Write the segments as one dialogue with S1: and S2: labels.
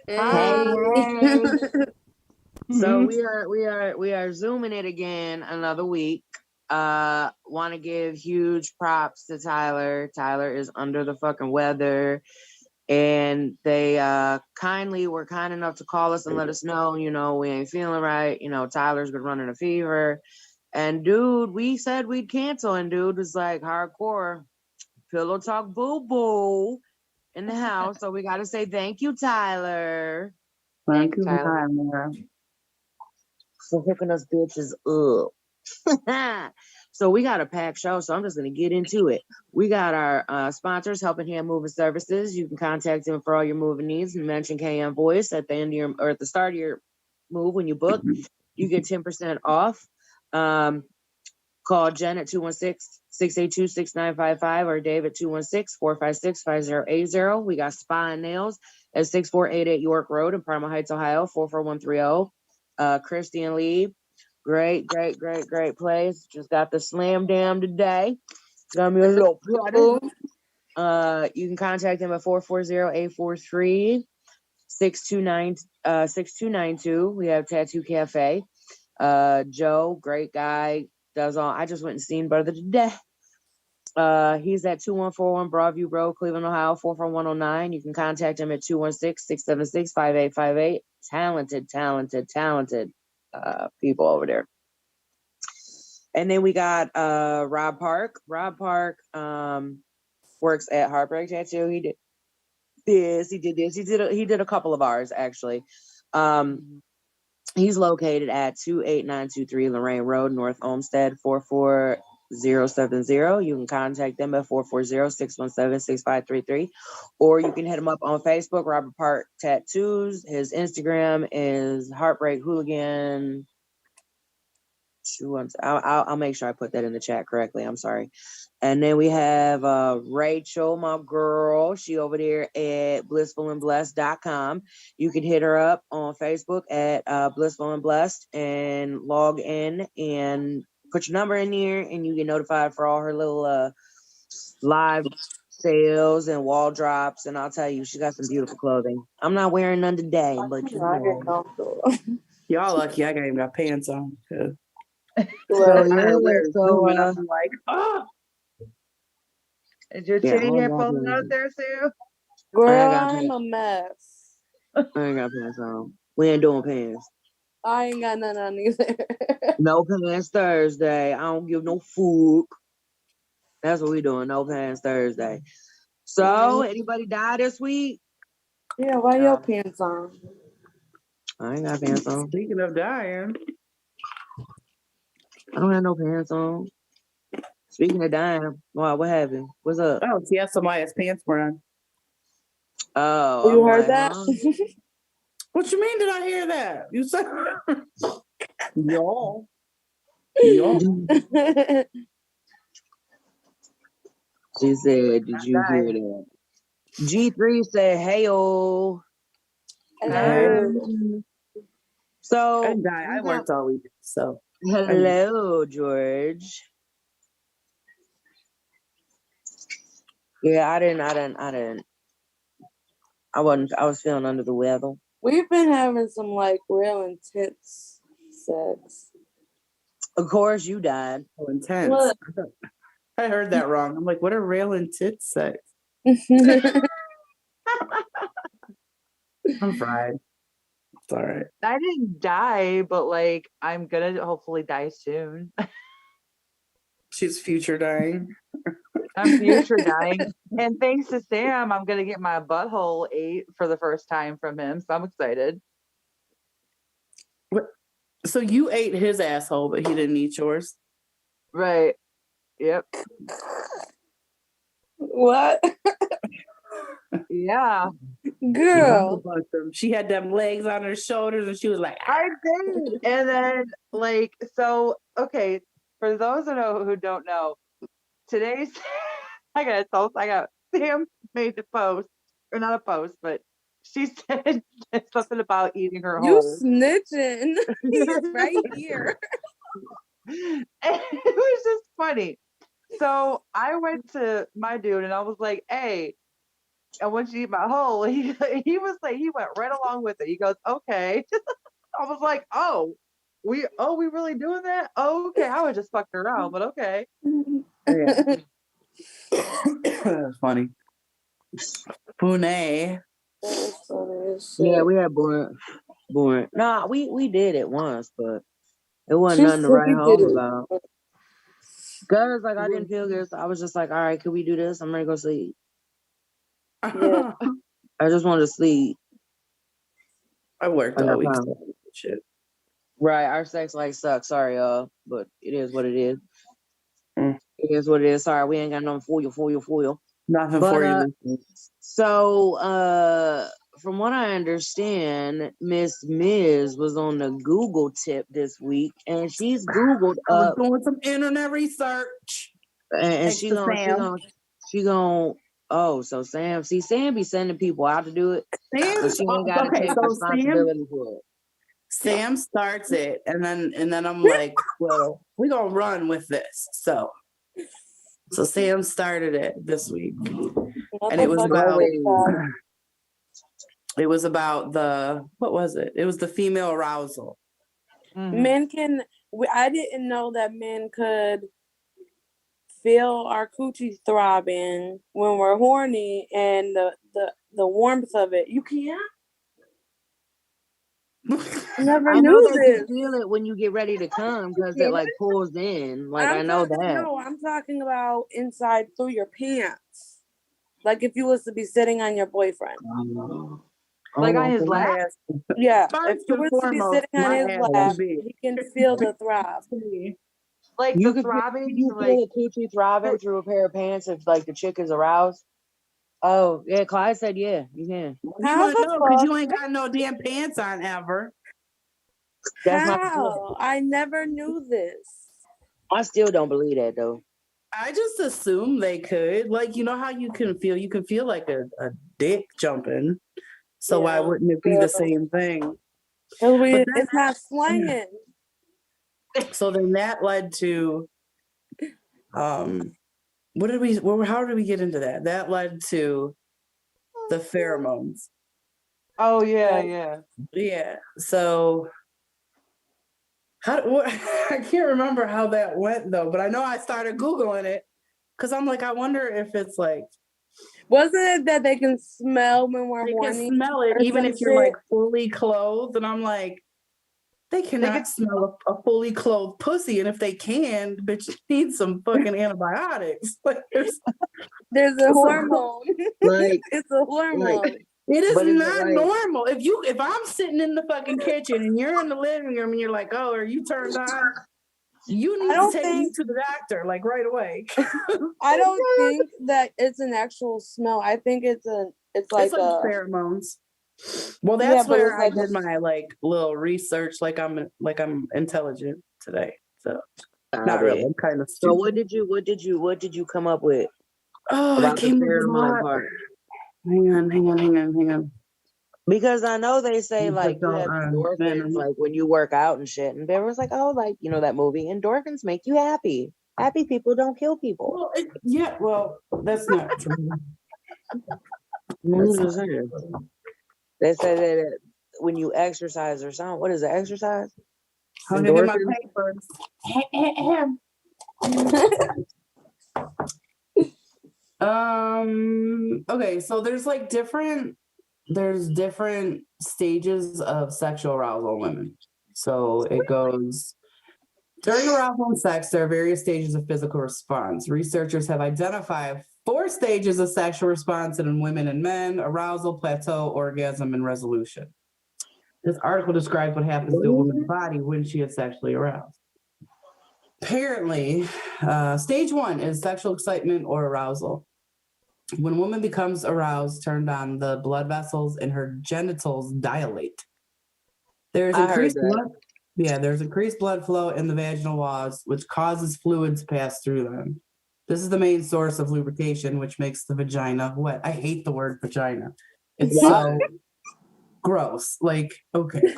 S1: Hey,
S2: Hey.
S1: hey. So
S2: Mhm.
S1: we are zooming it again another week. Want to give huge props to Tyler. Tyler is under the fucking weather, and they kindly were kind enough to call us and let us know, we ain't feeling right. Tyler's been running a fever. And dude, we said we'd cancel, and dude was like hardcore pillow talk boo boo in the house. So we got to say thank you, Tyler,
S2: Thank you,
S3: Tyler.
S2: Tyler.
S1: for hooking us bitches up. So we got a packed show, so I'm just going to get into it. We got our sponsors, Helping Hand Moving Services. You can contact them for all your moving needs and mention KM Voice at the end of your, or at the start of your move when you book. You get 10% off. Call Jen at 216-682-6955 or Dave at 216-456-5080. We got Spa and Nails at 6488 York Road in Parma Heights, Ohio, 44130. Christy and Lee, great place. Just got the slam dam today. Got me a little party. You can contact them at 440-843-6292. We have Tattoo Cafe. Joe, great guy, does all. I just went and seen brother today. He's at 2141 Broadview Road, Cleveland, Ohio, 44109. You can contact him at 216-676-5858. Talented people over there. And then we got Rob Park. Rob Park works at Heartbreak Tattoo. He did this, he did this, he did a couple of ours actually. He's located at 28923 Lorraine Road, North Olmsted, 44070. You can contact them at 440-617-6533. Or you can hit him up on Facebook, Robert Park Tattoos. His Instagram is Heartbreak Hooligan. I'll make sure I put that in the chat correctly. I'm sorry. And then we have Rachel, my girl. She over there at blissfulandblessed.com. You can hit her up on Facebook at Blissful and Blessed and log in and put your number in there, and you get notified for all her little live sales and wall drops. And I'll tell you, she got some beautiful clothing. I'm not wearing none today, but you know.
S2: Y'all lucky I got even got pants on.
S1: So
S2: I
S1: yeah,
S2: literally zooming. I'm like, oh.
S3: Is your
S1: yeah,
S3: titty hair falling out there, Sue?
S4: Girl, I'm a mess.
S1: I ain't got pants on. We ain't doing pants.
S4: I ain't got none on either.
S1: No pants Thursday. I don't give no fuck. That's what we doing. No pants Thursday. So, anybody die this week?
S4: Yeah, why your pants on?
S1: I ain't got pants on.
S2: Speaking of dying,
S1: I don't have no pants on. Speaking of dying, wow, what happened? What's up?
S2: oh, see, somebody has pants were on.
S1: Oh,
S4: You
S1: I'm
S4: heard
S1: like,
S4: that?
S1: huh?
S2: What you mean? Did I hear that? You said, y'all.
S1: She said, did you hear that? G3 said, hey-oh. So,
S2: I die. I worked all week, so.
S1: Hello, George. Yeah, I was feeling under the weather.
S4: We've been having some like real intense sex.
S1: Of course, you died.
S2: Oh, intense.
S4: What?
S2: I heard that wrong. I'm like, what are rail and tit sex? I'm fried. It's all right.
S3: I didn't die, but like I'm gonna hopefully die soon.
S2: She's future dying.
S3: I'm future dying. And thanks to Sam, I'm gonna get my butthole ate for the first time from him. So I'm excited.
S2: What? So you ate his asshole, but he didn't eat yours?
S3: Right. Yep.
S4: What?
S3: Yeah.
S4: Girl.
S2: She had them legs on her shoulders and she was like,
S3: I did. And then like so okay, for those who don't know, today's I got Sam made the post, or not a post, but she said something about eating her
S4: You
S3: hole.
S4: snitching. He's right here.
S3: And it was just funny. So I went to my dude and I was like, hey, And once you eat my hole, he was like, he went right along with it. He goes, okay. I was like, oh, we really doing that? Oh, okay. I was just fucking around, but okay.
S2: Yeah. That's funny. Pune.
S4: That is funny as
S1: Yeah,
S4: shit.
S1: we had boring. Nah, we did it once, but it wasn't
S4: She
S1: nothing to
S4: said
S1: write
S4: we did
S1: home
S4: it.
S1: about. Cause like I didn't feel good, so I was just like, all right, could we do this? I'm ready to go sleep.
S4: Yeah.
S1: I just wanted to sleep.
S2: I worked
S1: Like I
S2: all week.
S1: promised.
S2: Shit.
S1: Right, our sex life sucks. Sorry, y'all, but it is what it is.
S2: Mm.
S1: It is what it is. Sorry, we ain't got nothing for you.
S2: Nothing
S1: But
S2: for you.
S1: so from what I understand, Miss Miz was on the Google tip this week, and she's Googled
S2: I was
S1: up,
S2: doing some internet research.
S1: and
S2: Thanks
S1: she
S2: to
S1: gonna. Oh, so Sam be sending people out to do it, so she ain't got to
S2: Okay,
S1: take
S2: so
S1: responsibility for it.
S2: Sam starts it, and then I'm like, well, we're gonna run with this. So Sam started it this week, and it was about what was it? It was the female arousal.
S3: Mhm.
S4: Men can. I didn't know that men could feel our coochie throbbing when we're horny, and the warmth of it. You can't. I never
S1: I know
S4: knew
S1: they
S4: this.
S1: can feel it when you get ready to come because it like pulls in. Like I know that.
S4: No, I'm talking about inside through your pants. Like if you was to be sitting on your boyfriend.
S3: Like on his
S2: My
S3: lap?
S2: ass.
S4: Yeah.
S2: First
S4: If you
S2: and
S4: was to be
S2: foremost,
S4: sitting on
S2: my
S4: his
S2: ass
S4: lap,
S2: is big.
S4: he can feel the throb.
S3: Like
S1: You
S3: the
S1: can
S3: throbbing?
S1: you
S3: Like,
S1: feel a coochie throbbing through a pair of pants if like the chick is aroused? Oh yeah, Clyde said yeah, you can.
S2: You
S4: How
S2: wouldn't
S4: the
S2: know because
S4: fuck?
S2: you ain't got no damn pants on ever.
S1: That's not the
S4: How? I never knew this.
S1: I still don't believe that though.
S2: I just assume they could. Like, you know how you can feel like a dick jumping. So why
S4: Yeah.
S2: wouldn't it be the same thing? But
S4: It's not slanging.
S2: so then that led to how did we get into that? That led to the pheromones.
S3: oh yeah.
S2: Yeah. So I can't remember how that went though, but I know I started Googling it because I'm like, I wonder if it's like
S4: Wasn't it that they can smell when we're
S2: they
S4: horny?
S2: can smell it
S4: or
S2: even
S4: some
S2: if you're like
S4: shit?
S2: fully clothed, and I'm like, they cannot
S3: can-
S2: smell a fully clothed pussy, and if they can, bitch, you need some fucking antibiotics. Like
S4: There's a hormone.
S1: Like
S4: It's a hormone.
S2: it is
S1: But is it
S2: not
S1: like-
S2: normal. If I'm sitting in the fucking kitchen and you're in the living room and you're like, oh, are you turned on? You need to take me to the doctor like right away.
S4: I don't think that it's an actual smell. I think it's like a
S2: pheromones. Well, that's
S4: but
S2: where
S4: it's
S2: I
S4: like
S2: did my like little research. Like I'm intelligent today. So not really. I'm kind of stupid.
S1: So what did you come up with
S2: Oh, I
S1: about the
S2: came up with a
S1: pheromone
S2: lot.
S1: part?
S2: Hang on.
S1: Because I know they say like you have
S2: Man,
S1: endorphins like when you work out and shit, and everyone's like, oh, like you know that movie, endorphins make you happy. Happy people don't kill people.
S2: Well, that's not true.
S1: I'm just saying. They say that when you exercise or something. What is it? Exercise?
S2: I'm gonna get my papers. Okay, so there's like different stages of sexual arousal in women. So it goes during arousal and sex, there are various stages of physical response. Researchers have identified 4 stages of sexual response in women and men: arousal, plateau, orgasm, and resolution. This article describes what happens to a woman's body when she is sexually aroused. Apparently, stage 1 is sexual excitement or arousal. When a woman becomes aroused, turned on, the blood vessels in her genitals dilate. There's increased blood flow in the vaginal walls, which causes fluid to pass through them. This is the main source of lubrication, which makes the vagina wet. I hate the word vagina. It's so gross. Like, okay.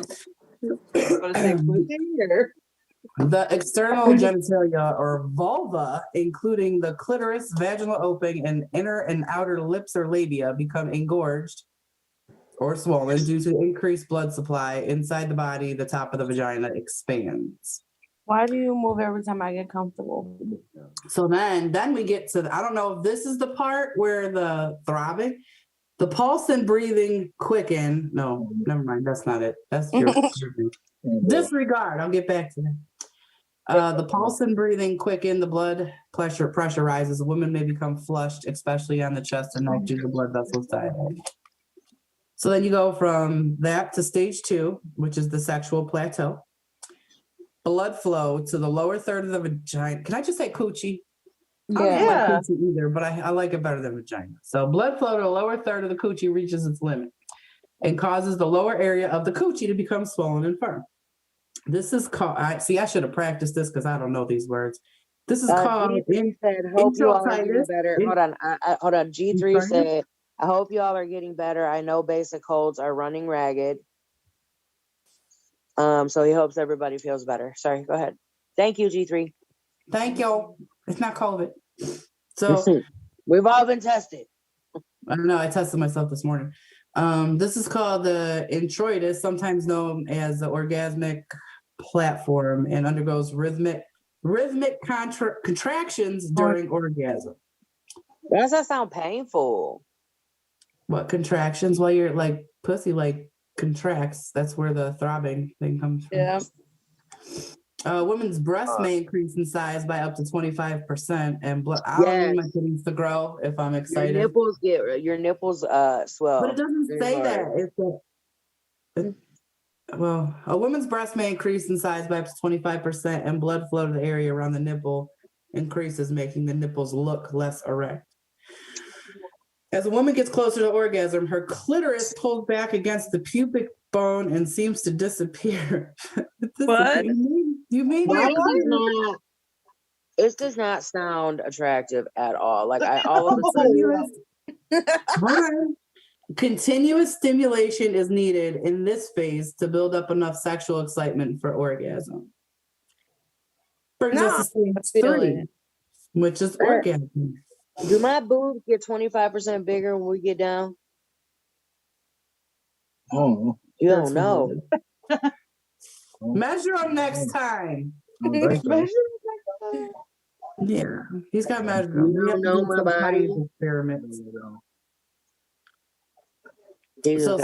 S2: The external genitalia or vulva, including the clitoris, vaginal opening, and inner and outer lips or labia, become engorged or swollen due to increased blood supply inside the body. The top of the vagina expands.
S4: Why do you move every time I get comfortable?
S2: So then we get to I don't know if this is the part where the throbbing, the pulse and breathing quicken. No, never mind. That's not it. That's your disregard. I'll get back to that. The pulse and breathing quicken, the blood pressure rises. A woman may become flushed, especially on the chest and neck due to blood vessels dilate. So then you go from that to stage 2, which is the sexual plateau. Blood flow to the lower third of the vagina. Can I just say coochie? I don't like coochie either, but I like it better than vagina. So blood flow to the lower third of the coochie reaches its limit and causes the lower area of the coochie to become swollen and firm. This is called, I should have practiced this because I don't know these words. This is called
S1: G3 said, hope you all are getting better. Hold on. G3 said, I hope you all are getting better. I know basic holds are running ragged. So he hopes everybody feels better. Sorry, go ahead. Thank you, G3.
S2: Thank you. It's not COVID. So
S1: we've all been tested.
S2: I don't know. I tested myself this morning. This is called the introitus, sometimes known as the orgasmic platform, and undergoes rhythmic contractions during orgasm.
S1: Why does that sound painful?
S2: What contractions? Well, you're like pussy like contracts. That's where the throbbing thing comes from.
S4: Yeah.
S2: A woman's breast may increase in size by up to 25%, and I don't need my titties to grow if I'm excited.
S1: Your nipples swell.
S2: But it doesn't say that. Well, a woman's breast may increase in size by up to 25%, and blood flow to the area around the nipple increases, making the nipples look less erect. As a woman gets closer to orgasm, her clitoris pulls back against the pubic bone and seems to disappear.
S4: What?
S2: You mean
S1: it does not sound attractive at all. Like all of a sudden.
S2: Continuous stimulation is needed in this phase to build up enough sexual excitement for orgasm. Brings us to stage 3, which is orgasm.
S1: Do my boobs get 25% bigger when we get down?
S5: Oh,
S1: you don't know.
S2: Measure them next time. Yeah, he's got measure them.
S1: You don't know my body.
S2: Experiments.
S1: So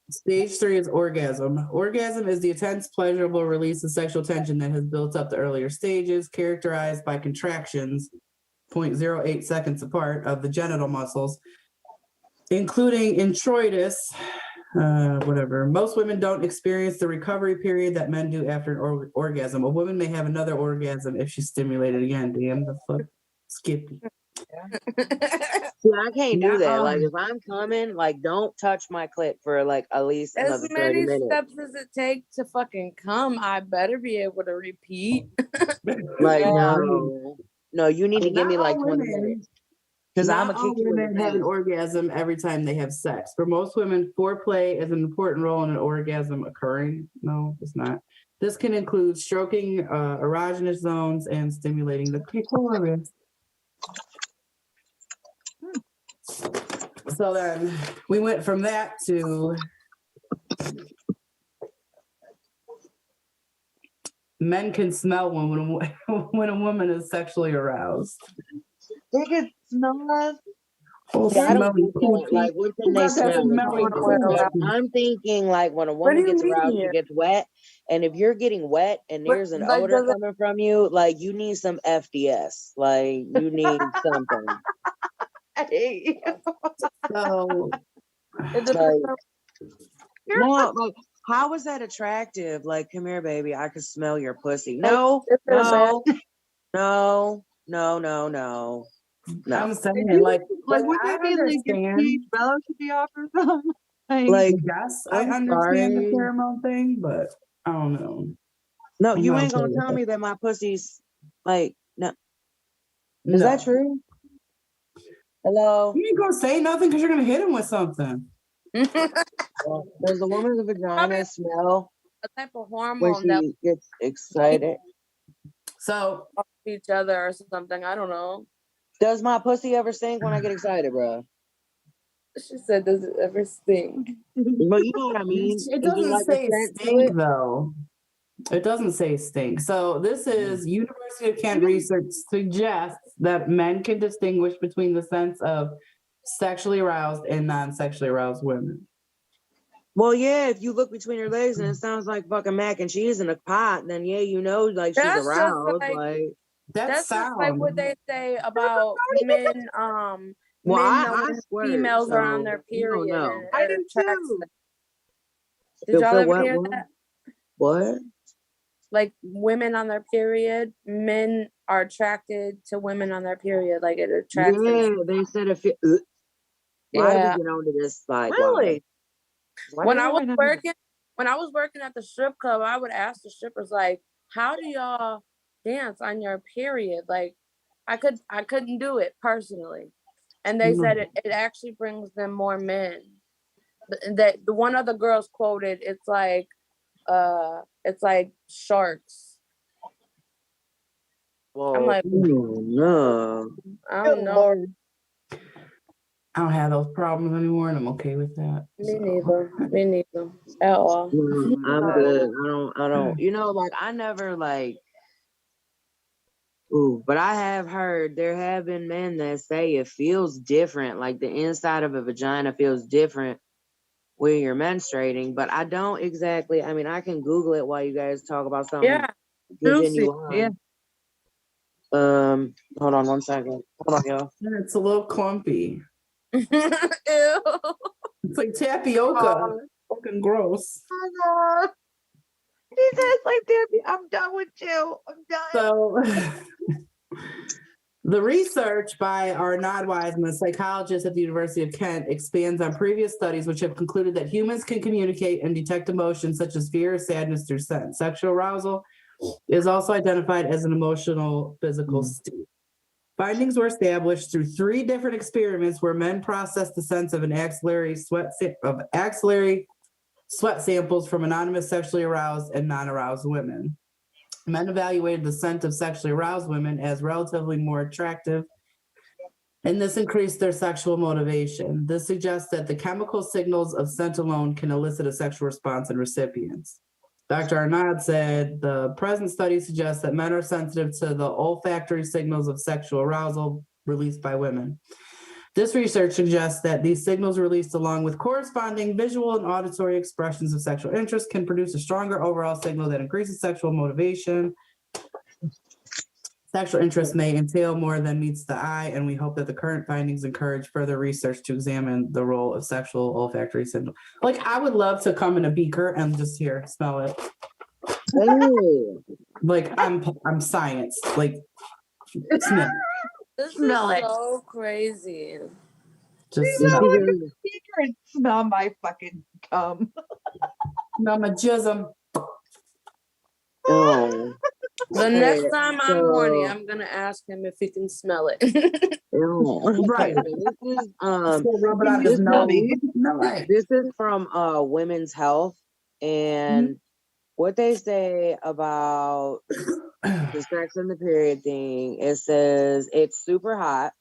S2: stage 3 is orgasm. Orgasm is the intense, pleasurable release of sexual tension that has built up the earlier stages, characterized by contractions 0.08 seconds apart of the genital muscles, including introitus, whatever. Most women don't experience the recovery period that men do after an orgasm. A woman may have another orgasm if she's stimulated again. Damn the fuck, Skippy.
S1: See, I can't do that. Like, if I'm coming, like, don't touch my clit for like at least another 30 minutes.
S4: As many steps as it take to fucking come, I better be able to repeat.
S1: Like, no, you need to give me like 20 minutes. Because I'm a
S2: women have an orgasm every time they have sex. For most women, foreplay is an important role in an orgasm occurring. No, it's not. This can include stroking erogenous zones and stimulating the clitoris. So then we went from that to men can smell when a woman is sexually aroused.
S3: They can smell us.
S1: Like, what can they smell? I'm thinking like when a woman gets aroused, it gets wet. And if you're getting wet and there's an odor coming from you, like you need some FDS. Like you need something.
S3: I hate you.
S2: So,
S1: no, like, how is that attractive? Like, come here, baby. I can smell your pussy. No.
S2: I'm saying, like
S3: would that be like if pH balance should be off or something?
S2: Like, yes, I understand the pheromone thing, but I don't know.
S1: No, you ain't gonna tell me that my pussy's like no. Is that true? Hello?
S2: You ain't gonna say nothing because you're gonna hit him with something.
S1: Does the woman's vagina smell
S4: type of
S1: when
S4: hormone that
S1: she gets excited.
S2: So
S4: off each other or something. I don't know.
S1: Does my pussy ever stink when I get excited, bro?
S4: She said, "Does it ever stink?"
S1: But you know what I mean?
S2: it
S1: Is there
S2: doesn't
S1: like a
S2: say
S1: scent to
S2: stink
S1: it?
S2: though. It doesn't say stink. So this is University of Kent research suggests that men can distinguish between the sense of sexually aroused and non-sexually aroused women.
S1: Well, yeah, if you look between her legs and it sounds like fucking mac and cheese in a pot, then yeah, you know, like she's
S4: That's just
S1: aroused.
S4: like
S1: Like,
S4: that's just like what they say about men.
S1: well,
S4: Men know
S1: I
S4: when
S1: squirt,
S4: females are on
S1: so
S4: their
S1: you don't
S4: period, and
S1: know.
S3: I
S4: it
S3: do
S4: attracts
S3: too.
S4: them. Did y'all
S1: Feel
S4: ever
S1: what?
S4: hear
S1: What?
S4: that?
S1: What?
S4: Like women on their period, men are attracted to women on their period. Like it attracts them.
S1: Yeah, they said if it. Why did we
S4: Yeah.
S1: get onto this? Like,
S3: Really?
S1: why?
S4: When I was working at the strip club, I would ask the strippers like, "How do y'all dance on your period?" Like, I couldn't do it personally, and they said it actually brings them more men. That the one of the girls quoted, it's like sharks.
S1: Well,
S4: I'm like,
S1: no.
S4: I
S3: Good
S4: don't know.
S3: Lord.
S2: I don't have those problems anymore, and I'm okay with that.
S4: Me neither at all.
S1: No, I'm good. I don't. You know, like I never like. Ooh, but I have heard there have been men that say it feels different, like the inside of a vagina feels different when you're menstruating. But I don't exactly. I mean, I can Google it while you guys talk about something.
S4: Yeah,
S1: Continue
S4: juicy.
S1: on.
S3: Yeah.
S1: Hold on 1 second. Hold on, y'all.
S2: It's a little clumpy.
S4: Ew.
S2: It's like tapioca.
S3: Oh,
S2: Fucking gross.
S3: he says like, "Damn, I'm done with you. I'm done."
S2: So the research by Arnaud Wiseman, a psychologist at the University of Kent, expands on previous studies which have concluded that humans can communicate and detect emotions such as fear or sadness through sense. Sexual arousal is also identified as an emotional physical state. Findings were established through 3 different experiments where men processed the sense of axillary sweat samples from anonymous sexually aroused and non-aroused women. Men evaluated the scent of sexually aroused women as relatively more attractive, and this increased their sexual motivation. This suggests that the chemical signals of scent alone can elicit a sexual response in recipients. Dr. Arnaud said the present study suggests that men are sensitive to the olfactory signals of sexual arousal released by women. This research suggests that these signals released along with corresponding visual and auditory expressions of sexual interest can produce a stronger overall signal that increases sexual motivation. Sexual interest may entail more than meets the eye, and we hope that the current findings encourage further research to examine the role of sexual olfactory signal. Like, I would love to come in a beaker and just here, smell it.
S1: Oh,
S2: Like, I'm science. Like, smell.
S4: This
S3: Smell
S4: is
S3: it.
S4: so crazy.
S2: Just
S3: You
S2: smell.
S3: know, I could speaker and smell my fucking cum.
S2: Smell my jism.
S1: oh.
S4: The
S1: Okay,
S4: next time I'm horny,
S1: so-
S4: I'm gonna ask him if he can smell it.
S2: Right.
S1: Okay, so this is
S2: Still rub it on
S1: this
S2: his nose. Smell like.
S1: this is from Women's Health, and what they say about the sex and the period thing, it says it's super hot.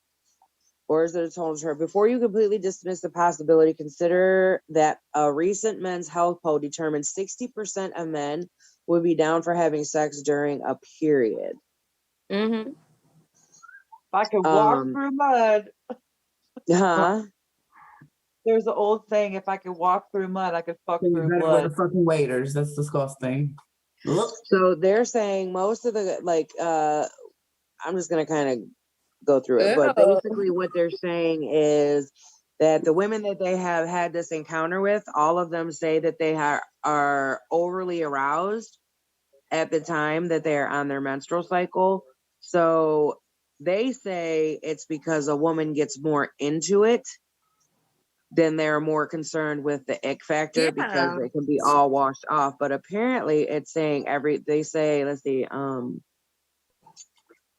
S1: Or is it a total term? Before you completely dismiss the possibility, consider that a recent Men's Health poll determined 60% of men would be down for having sex during a period.
S4: Mm-hmm.
S3: If I could walk through mud.
S1: Huh?
S3: There's an old saying, if I could walk through mud, I could fuck
S2: You
S3: through
S2: better go
S3: blood.
S2: to fucking waiters. That's disgusting. Look.
S1: So they're saying most of the I'm just gonna kind of go through it, but
S4: Ew.
S1: basically what they're saying is that the women that they have had this encounter with, all of them say that they are overly aroused at the time that they're on their menstrual cycle. So they say it's because a woman gets more into it, then they're more concerned with the ick factor because
S4: Yeah.
S1: it can be all washed off. But apparently it's saying they say, let's see,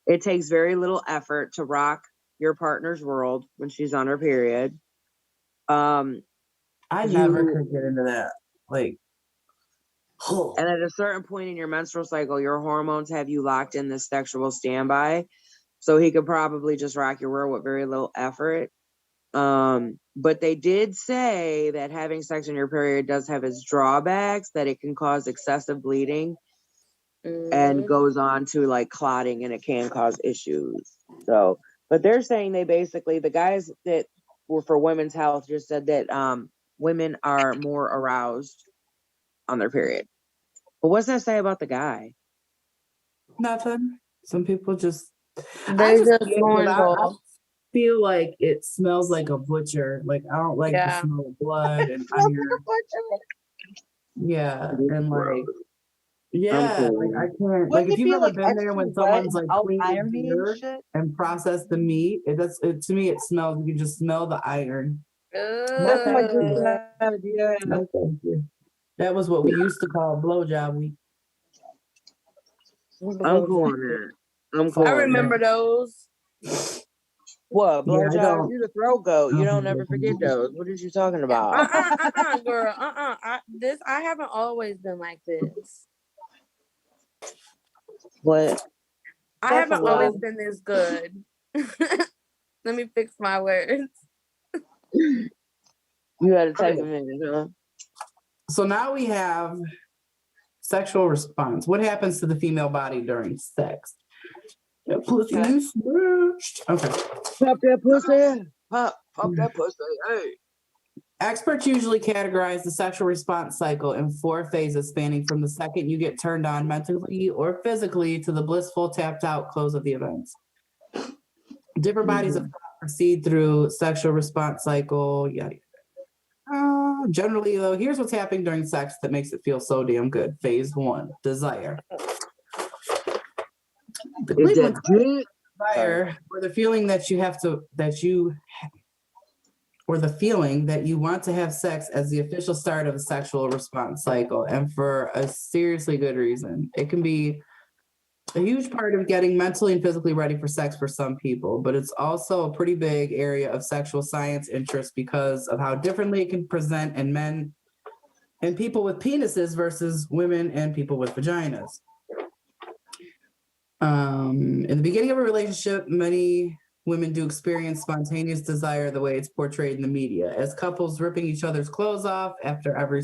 S1: it takes very little effort to rock your partner's world when she's on her period.
S2: I never could get into that. Like,
S1: And at a certain point in your menstrual cycle, your hormones have you locked in this sexual standby. So he could probably just rock your world with very little effort. But they did say that having sex on your period does have its drawbacks, that it can cause excessive bleeding and goes on to like clotting, and it can cause issues. So, but they're saying they basically, the guys that were for women's health just said that women are more aroused on their period. But what's that say about the guy?
S2: Nothing. Some people just
S4: They just
S2: I feel like it smells like a butcher. Like I don't like the smell of blood and iron. Yeah, and like like I can't. Like if you've ever been there when someone's like cleaning deer and process the meat, to me it smells. You can just smell the iron. No, thank you. No, thank you. That was what we used to call blowjob week.
S1: I'm cool on that. I'm cool.
S4: I remember those.
S1: What, blowjob? You're the throat goat. You don't ever forget those. What are you talking about?
S4: Girl. I haven't always been like this.
S1: What?
S4: I haven't always been this good. Let me fix my words.
S1: You had to take a minute, huh?
S2: So now we have sexual response. What happens to the female body during sex? That pussy is smashed. Okay.
S1: Pop that pussy. Pop that pussy. Hey.
S2: Experts usually categorize the sexual response cycle in 4 phases, spanning from the second you get turned on mentally or physically to the blissful tapped out close of the events. Different bodies of thought proceed through sexual response cycle. Generally, though, here's what's happening during sex that makes it feel so damn good. Phase 1, desire. The desire, or the feeling that you want to have sex as the official start of a sexual response cycle, and for a seriously good reason. It can be a huge part of getting mentally and physically ready for sex for some people, but it's also a pretty big area of sexual science interest because of how differently it can present in men and people with penises versus women and people with vaginas. In the beginning of a relationship, many women do experience spontaneous desire the way it's portrayed in the media, as couples ripping each other's clothes off after every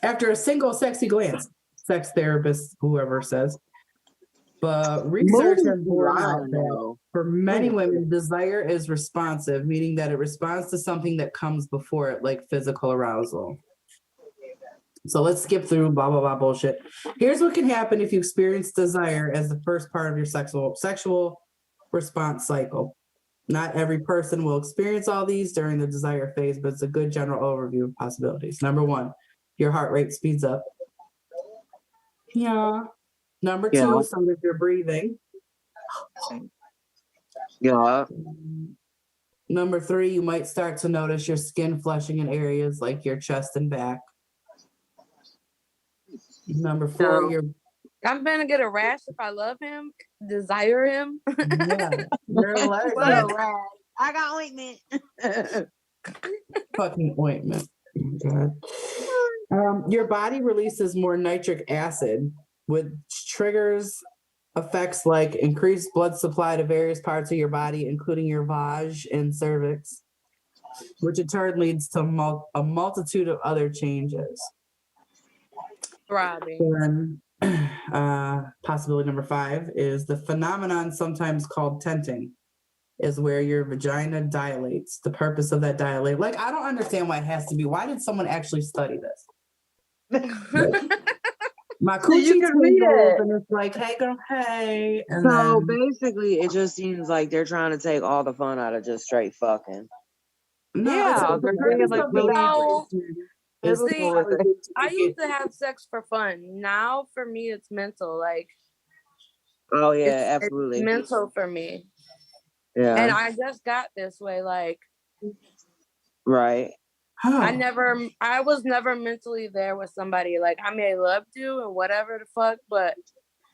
S2: after a single sexy glance, sex therapist, whoever says. But research has borne out that for many women, desire is responsive, meaning that it responds to something that comes before it, like physical arousal. So let's skip through blah, blah, blah bullshit. Here's what can happen if you experience desire as the first part of your sexual response cycle. Not every person will experience all these during the desire phase, but it's a good general overview of possibilities. Number 1, your heart rate speeds up. Yeah. Number 2, so does your breathing.
S1: Yeah.
S2: Number 3, you might start to notice your skin flushing in areas like your chest and back. Number 4,
S4: I'm gonna get a rash if I love him, desire him.
S2: Yeah, you're allergic.
S1: I got ointment.
S2: Fucking ointment. Your body releases more nitric acid, which triggers effects like increased blood supply to various parts of your body, including your vag and cervix, which in turn leads to a multitude of other changes.
S4: Throbbing.
S2: Possibility number 5 is the phenomenon sometimes called tenting, is where your vagina dilates. The purpose of that dilate, like, I don't understand why it has to be. Why did someone actually study this? My coochie twinkles and it's like, hey girl, hey. And
S1: so basically, it just seems like they're trying to take all the fun out of just straight fucking.
S2: No,
S4: I used to have sex for fun. Now for me, it's mental. Like,
S1: oh yeah, absolutely,
S4: it's mental for me.
S1: Yeah,
S4: and I just got this way. Like,
S1: right.
S4: I was never mentally there with somebody. Like, I may love to and whatever the fuck, but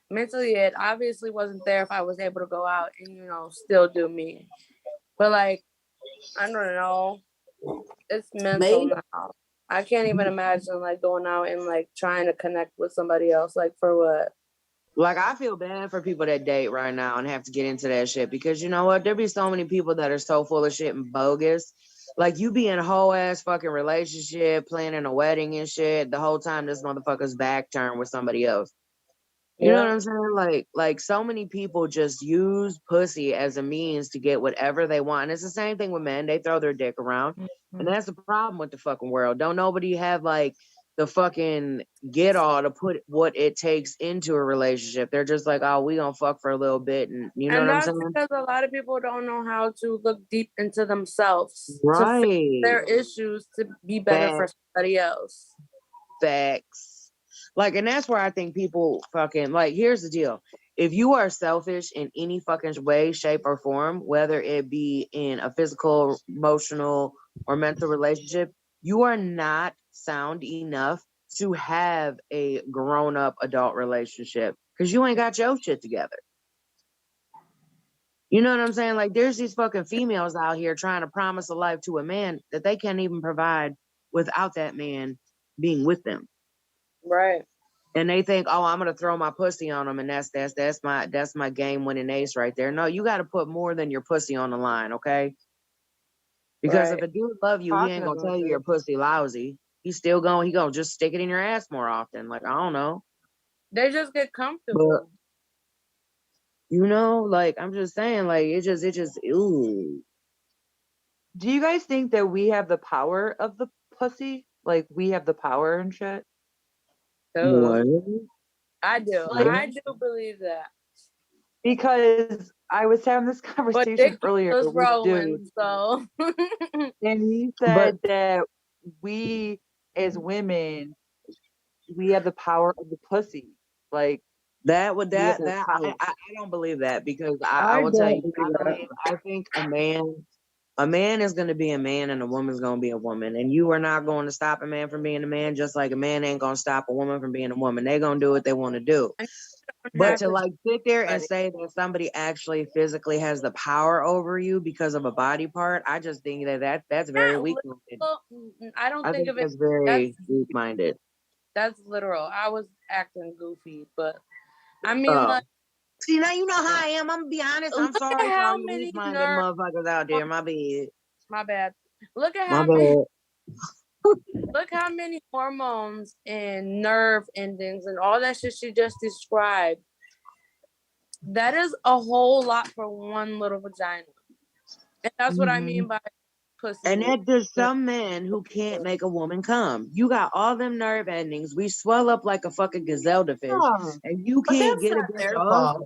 S4: mentally it obviously wasn't there if I was able to go out and, still do me. But like, I don't know. It's mental now. I can't even imagine like going out and like trying to connect with somebody else. Like for what?
S1: Like, I feel bad for people that date right now and have to get into that shit because you know what? There be so many people that are so full of shit and bogus. Like, you be in a whole ass fucking relationship, planning a wedding and shit. The whole time this motherfucker's back turned with somebody else. You know what I'm saying? Like so many people just use pussy as a means to get whatever they want. And it's the same thing with men. They throw their dick around. And that's the problem with the fucking world. Don't nobody have like the fucking get all to put what it takes into a relationship. They're just like, oh, we gonna fuck for a little bit. And you know what I'm saying?
S4: Because a lot of people don't know how to look deep into themselves to fix
S1: Right.
S4: their issues to be better for somebody else.
S1: Facts. Like, and that's where I think people fucking, like, here's the deal. If you are selfish in any fucking way, shape, or form, whether it be in a physical, emotional, or mental relationship, you are not sound enough to have a grown-up adult relationship because you ain't got your shit together. You know what I'm saying? Like, there's these fucking females out here trying to promise a life to a man that they can't even provide without that man being with them.
S4: Right.
S1: And they think, oh, I'm gonna throw my pussy on them, and that's my game winning ace right there. No, you got to put more than your pussy on the line, okay? Because if a dude love you, he ain't gonna tell you your pussy lousy. He gonna just stick it in your ass more often. Like, I don't know.
S4: They just get comfortable.
S1: But, you know, like, I'm just saying, like, it just ooh.
S3: Do you guys think that we have the power of the pussy? Like, we have the power and shit?
S1: What?
S4: I do.
S3: Like,
S4: I do believe that.
S3: Because I was having this conversation earlier with a dude,
S4: so.
S3: and he said that we as women, we have the power of the pussy. Like,
S1: I don't believe that because I will tell you, I think a man is going to be a man and a woman's going to be a woman. And you are not going to stop a man from being a man, just like a man ain't going to stop a woman from being a woman. They're going to do what they want to do. But to like sit there and say that somebody actually physically has the power over you because of a body part, I just think that's very weak-minded.
S4: I don't think of it.
S1: That's very weak-minded.
S4: That's literal. I was acting goofy, but I mean, like,
S1: see, now you know how I am. I'm gonna be honest. I'm sorry for all you weak-minded motherfuckers out there. My bad.
S4: My bad. Look at how many. Look how many hormones and nerve endings and all that shit she just described. That is a whole lot for one little vagina. And that's what I mean by pussy.
S1: And then there's some men who can't make a woman come. You got all them nerve endings. We swell up like a fucking gazelle fish. And you can't get a bitch off.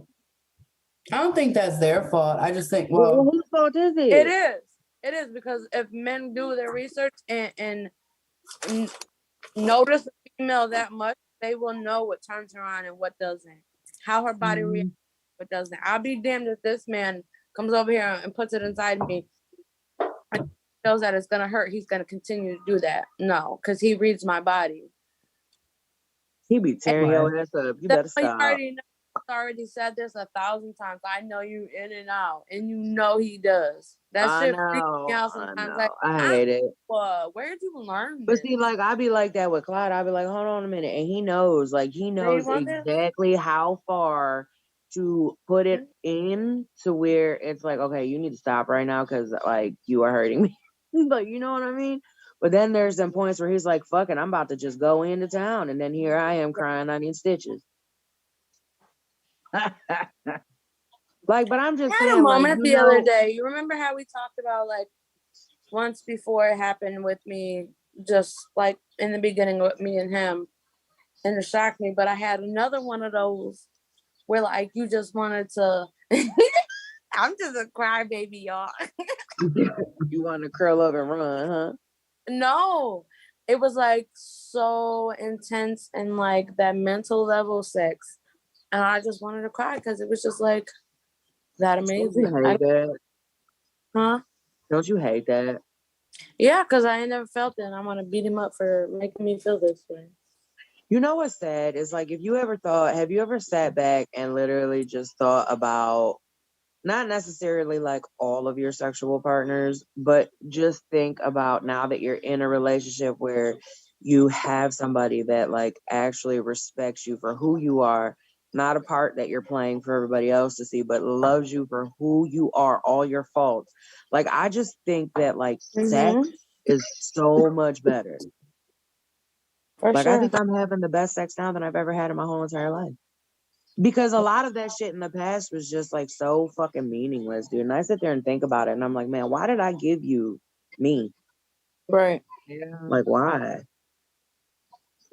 S2: I don't think that's their fault. I just think,
S1: well, whose fault is it?
S4: It is. It is because if men do their research and notice a female that much, they will know what turns her on and what doesn't. How her body reacts, what doesn't. I'll be damned if this man comes over here and puts it inside me and knows that it's gonna hurt. He's gonna continue to do that. No, because he reads my body.
S1: He be tearing your ass up. You better stop.
S4: Already said this 1,000 times. I know you in and out, and you know he does. That shit freaks me out sometimes. Like,
S1: I hate it.
S4: Where'd you learn
S1: But
S4: this?
S1: see, like, I be like that with Clyde. I be like, hold on a minute, and he knows exactly how far to put it in to where it's like, okay, you need to stop right now because like you are hurting me. Like, you know what I mean? But then there's some points where he's like, fuck it, I'm about to just go into town, and then here I am crying, I need stitches. Like, but I'm just saying.
S4: I had a moment the other day. You remember how we talked about like once before it happened with me, just like in the beginning with me and him, and it shocked me. But I had another one of those where like you just wanted to. I'm just a crybaby, y'all.
S1: You want to curl up and run, huh?
S4: No, it was like so intense and like that mental level sex. And I just wanted to cry because it was just like that amazing.
S1: Don't you hate that?
S4: Huh?
S1: Don't you hate that?
S4: Yeah, because I ain't never felt it. And I want to beat him up for making me feel this way.
S1: You know what's sad? It's like, have you ever sat back and literally just thought about not necessarily like all of your sexual partners, but just think about now that you're in a relationship where you have somebody that like actually respects you for who you are, not a part that you're playing for everybody else to see, but loves you for who you are, all your faults. Like, I just think that like sex is so much better.
S4: For
S1: Like,
S4: sure.
S1: I think I'm having the best sex now than I've ever had in my whole entire life. Because a lot of that shit in the past was just like so fucking meaningless, dude. And I sit there and think about it and I'm like, man, why did I give you me?
S4: Right.
S3: Yeah.
S1: Like, why?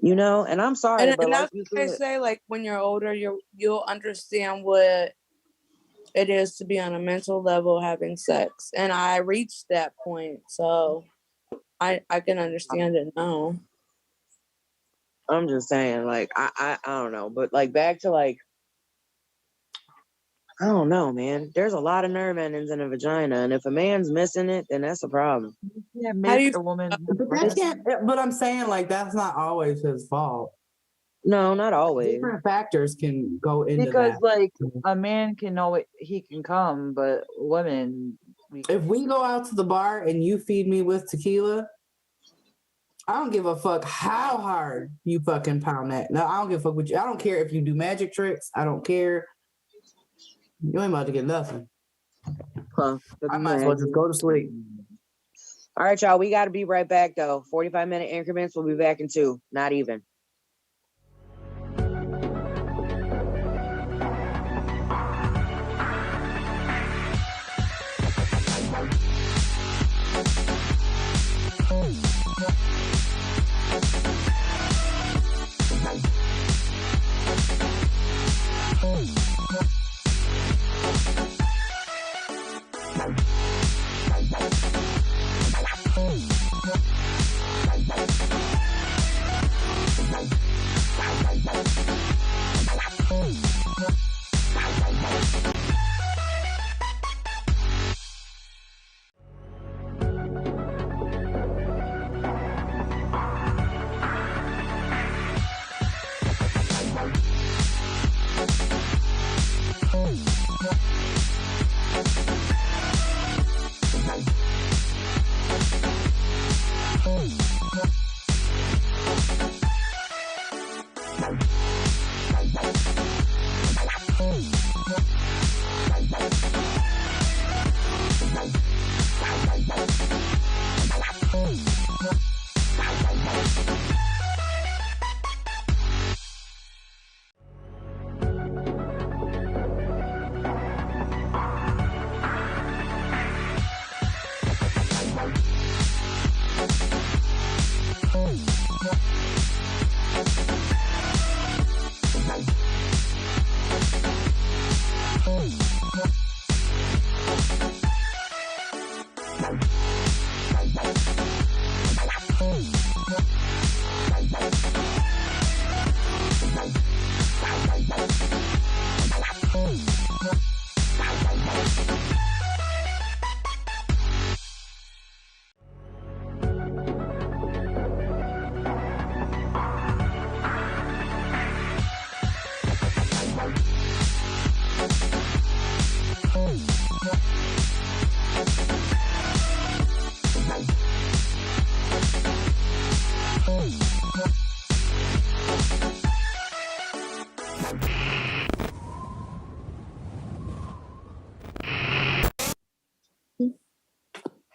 S1: You know? And I'm sorry,
S4: And
S1: but like
S4: that's
S1: you
S4: what they
S1: said,
S4: say, like when you're older, you'll understand what it is to be on a mental level having sex. And I reached that point, so I can understand it now.
S1: I'm just saying, like, I don't know. But like back to like, I don't know, man. There's a lot of nerve endings in a vagina, and if a man's missing it, then that's a problem.
S3: Yeah,
S4: How do
S3: make
S4: you
S3: a woman.
S2: But that can't. But I'm saying like that's not always his fault.
S1: No, not always.
S2: Different factors can go into
S3: Because
S2: that.
S3: like a man can know it, he can come, but women,
S2: If we go out to the bar and you feed me with tequila, I don't give a fuck how hard you fucking pound that. No, I don't give a fuck with you. I don't care if you do magic tricks. I don't care. You ain't about to get nothing.
S1: Huh?
S2: I might as well just go to sleep.
S1: All right, y'all. We got to be right back, though. 45-minute increments. We'll be back in 2. Not even.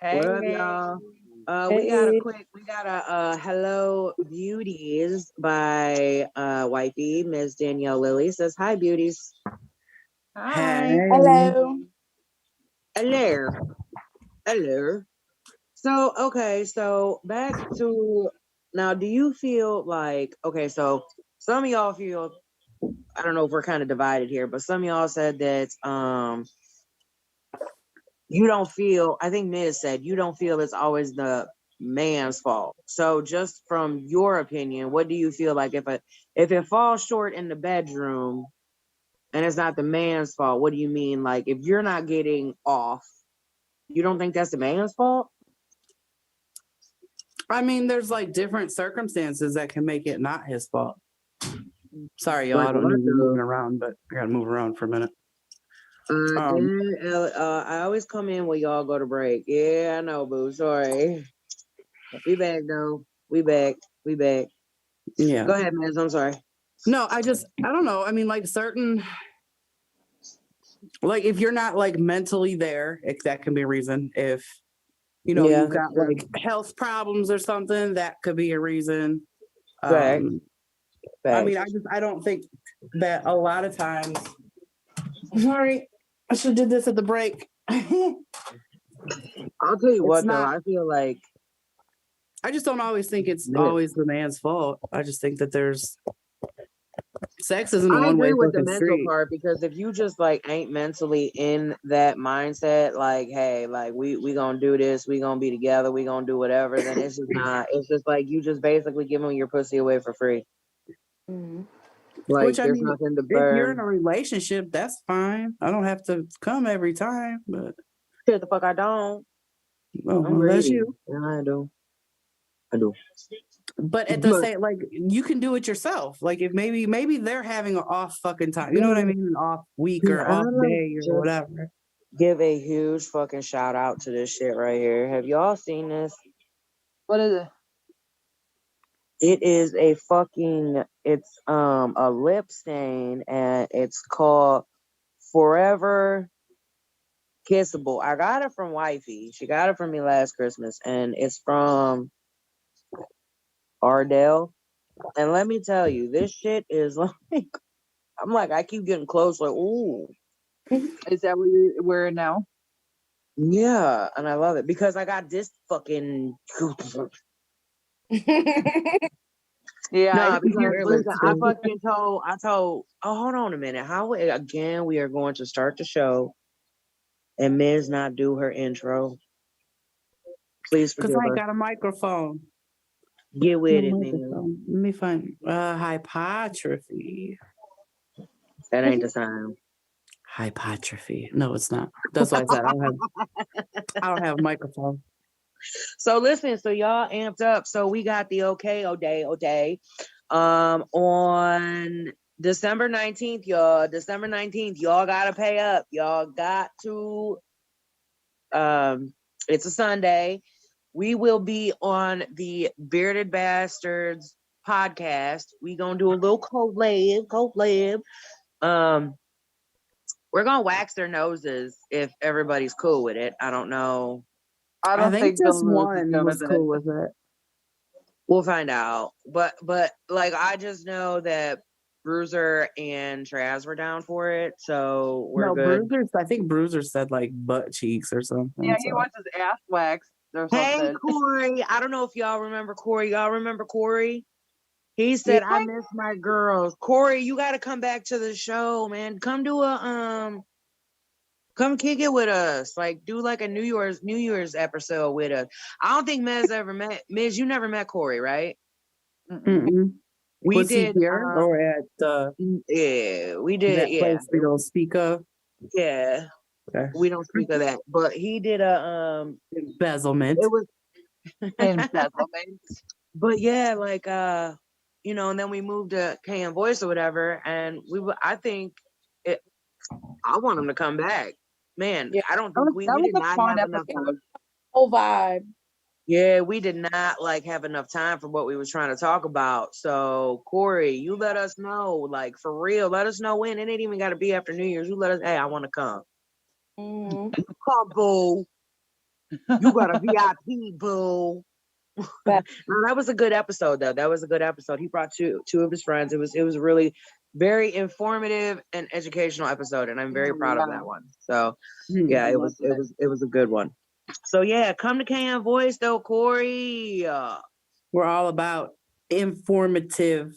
S3: Hey.
S1: What up, y'all? We got a Hello Beauties by Wifey. Miss Danielle Lilly says, hi, beauties.
S3: Hi.
S4: Hello.
S1: Hello. Hello. So, okay, so back to now, do you feel like, okay, so some of y'all feel, I don't know if we're kind of divided here, but some of y'all said that you don't feel, I think Ms. said, you don't feel it's always the man's fault. So just from your opinion, what do you feel like if it falls short in the bedroom and it's not the man's fault, what do you mean? Like if you're not getting off, you don't think that's the man's fault?
S2: I mean, there's like different circumstances that can make it not his fault. Sorry, y'all.
S1: Like
S2: I don't
S1: what,
S2: know you're
S1: though?
S2: moving around, but I gotta move around for a minute.
S1: I always come in when y'all go to break. Yeah, I know, boo. Sorry. We back though. We back.
S2: Yeah.
S1: Go ahead, Miz. I'm sorry.
S2: No, I don't know. I mean, like certain, like if you're not like mentally there, that can be a reason. If you've got like health problems or something, that could be a reason.
S1: Back.
S2: I mean, I don't think that a lot of times. Sorry, I should have did this at the break.
S1: I'll tell you what, though. I feel like
S2: I just don't always think it's always the man's fault. I just think that there's sex isn't a one-way
S1: with the
S2: fucking
S1: mental
S2: street.
S1: part, because if you just like ain't mentally in that mindset, like, hey, like we gonna do this, we gonna be together, we gonna do whatever, then it's just not. It's just like you just basically giving your pussy away for free.
S4: Mm-hmm.
S1: Like,
S2: Which, I
S1: there's
S2: mean,
S1: nothing to
S2: if you're in
S1: burn.
S2: a relationship, that's fine. I don't have to come every time, but
S1: Shit, the fuck I don't.
S2: well,
S1: I'm
S2: that's
S1: greedy.
S2: you.
S1: Yeah, I do.
S2: But at the same, like, you can do it yourself. Like, if maybe they're having an off fucking time. You know what I mean? An off week or off day or whatever.
S1: Give a huge fucking shout out to this shit right here. Have y'all seen this?
S3: What is it?
S1: It is it's a lip stain, and it's called Forever Kissable. I got it from wifey. She got it from me last Christmas, and it's from Ardell. And let me tell you, this shit is like, I'm like, I keep getting close, like, ooh.
S3: Is that what you're wearing now?
S1: Yeah, and I love it because I got this fucking
S3: Yeah,
S1: no, because listen, I told, oh, hold on a minute. How again we are going to start the show and Miz not do her intro? Please forgive
S2: Because I
S1: us.
S2: got a microphone.
S1: Get with it, Miz.
S2: Let me find hypertrophy.
S1: That ain't the sound.
S2: Hypertrophy. No, it's not. That's why I said I don't have a microphone.
S1: So listen, so y'all amped up. So we got the okay day. On December 19th, y'all. December 19th, y'all gotta pay up. Y'all got to it's a Sunday. We will be on the Bearded Bastards podcast. We gonna do a little collab. We're gonna wax their noses if everybody's cool with it. I don't know.
S3: I don't think
S2: just one was cool with it.
S1: We'll find out. But like, I just know that Bruiser and Traz were down for it, so we're good.
S2: I think Bruiser said like butt cheeks or something.
S3: Yeah, he wants his ass waxed or something.
S1: Hey, Corey. I don't know if y'all remember Corey. Y'all remember Corey? He said, I miss my girls. Corey, you got to come back to the show, man. Come do come kick it with us. Like, do like a New Year's episode with us. I don't think Miz ever met. Miz, you never met Corey, right?
S2: Mm-mm.
S1: We
S2: Was
S1: did
S2: he here or at
S1: yeah, we did.
S2: That place we don't speak of.
S1: Yeah. Okay. We don't speak of that. But he did a
S2: embezzlement.
S1: It was
S3: embezzlement.
S1: But yeah, like and then we moved to KM Voice or whatever, and I think I want him to come back. Man, yeah. I don't think we did not have enough time.
S4: Whole vibe.
S1: Yeah, we did not like have enough time for what we was trying to talk about. So Corey, you let us know, like, for real, let us know when. It ain't even got to be after New Year's. You let us, hey, I want to come.
S4: Mm-hmm.
S1: Come, boo. You got a VIP, boo. No, that was a good episode, though. That was a good episode. He brought two of his friends. It was really very informative and educational episode, and I'm very proud of that one. So yeah, it was a good one. So yeah, come to KM Voice though, Corey.
S2: We're all about informative,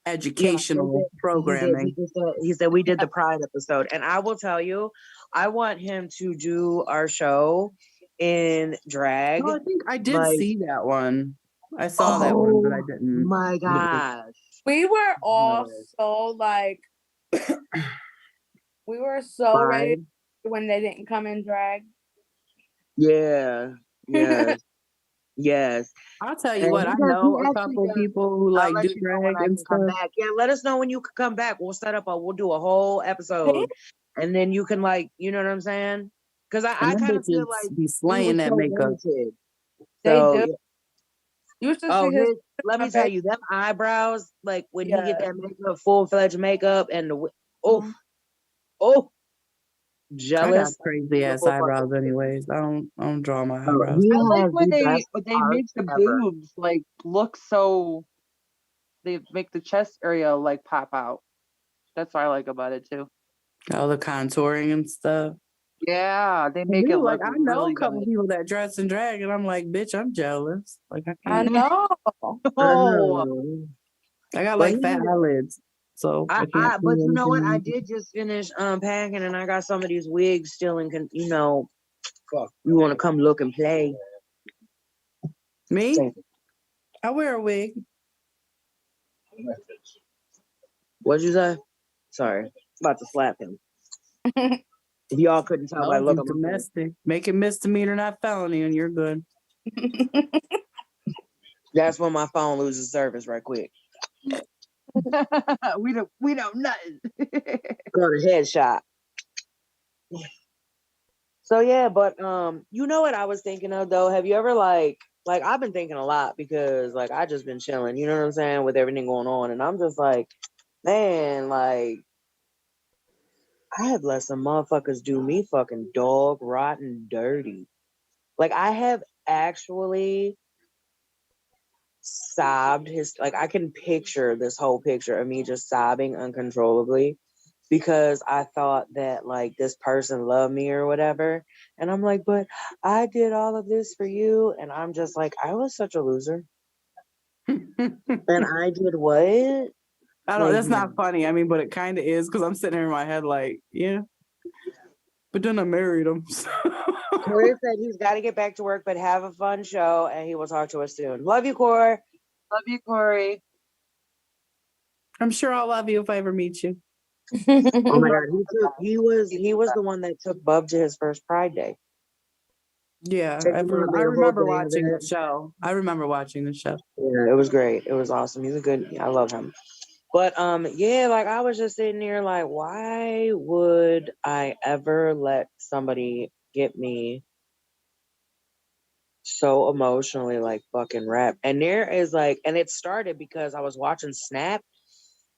S2: educational programming.
S1: He said we did the Pride episode, and I will tell you, I want him to do our show in drag.
S2: Oh, I think I did see that one. I saw that one, but I didn't.
S1: My gosh.
S4: We were all so like we were so ready when they didn't come in drag.
S1: Yeah. Yes. Yes.
S2: I'll tell you what, I know a couple people who like do drag and stuff.
S1: Yeah, let us know when you can come back. We'll do a whole episode and then you can like, you know what I'm saying? Because
S2: And
S1: I
S2: them
S1: kind of feel
S2: bitches
S1: like
S2: be
S1: he
S2: slaying
S1: was
S2: that
S1: so
S2: makeup.
S1: limited.
S4: They
S1: So
S4: do.
S1: yeah.
S4: You should
S1: Oh,
S4: see his
S1: let me tell you, them eyebrows, like when he get
S4: Yeah.
S1: that makeup, full-fledged makeup, and the oh,
S4: Mhm.
S2: I got
S1: jealous,
S2: crazy ass
S1: beautiful fucking
S2: eyebrows anyways. I don't draw my
S1: Oh,
S2: eyebrows.
S1: he
S3: I like
S1: has
S3: when
S1: the best
S3: they
S1: art
S3: make the
S1: ever.
S3: boobs like look so. They make the chest area like pop out. That's what I like about it too.
S2: All the contouring and stuff.
S3: Yeah, they make it
S2: People
S3: look
S2: like, I know a
S3: really
S2: couple
S3: good.
S2: people that dress in drag, and I'm like, bitch, I'm jealous. Like I
S4: I
S2: can't.
S4: know.
S1: I
S3: Oh,
S1: know.
S2: I got
S1: But
S2: like fat eyelids, so I can't see
S1: but you know what? I
S2: anything.
S1: did just finish unpacking, and I got some of these wigs still in. You know, you want to come look and play?
S2: Me? I wear a wig.
S1: What'd you say? Sorry, about to slap him. If y'all couldn't tell by
S2: Told you
S1: looking at my face.
S2: domestic. Make it misdemeanor, not felony, and you're good.
S1: That's when my phone loses service right quick.
S3: we don't nothing.
S1: Go to headshot. So yeah, but you know what I was thinking of though? Have you ever like I've been thinking a lot because like I just been chilling, you know what I'm saying, with everything going on, and I'm just like, man, like I have let some motherfuckers do me fucking dog rotten dirty. Like I have actually sobbed I can picture this whole picture of me just sobbing uncontrollably because I thought that like this person loved me or whatever. And I'm like, but I did all of this for you. And I'm just like, I was such a loser. And I did what?
S2: I don't.
S1: Like,
S2: That's not funny. I mean, but it kind of is because I'm sitting here in my head like, yeah. But then I married him. So.
S1: Corey said he's got to get back to work, but have a fun show, and he will talk to us soon. Love you, Corey.
S3: Love you, Corey.
S2: I'm sure I'll love you if I ever meet you.
S1: Oh my God, he was the one that took Bub to his first Pride Day.
S2: Yeah,
S1: Taking
S2: I
S1: their whole
S2: remember
S1: day of
S2: watching the
S1: it.
S2: show. I remember watching the show.
S1: Yeah, it was great. It was awesome. He's a good. I love him. But yeah, like I was just sitting there, like, why would I ever let somebody get me so emotionally like fucking wrapped? And there is like, and it started because I was watching Snap,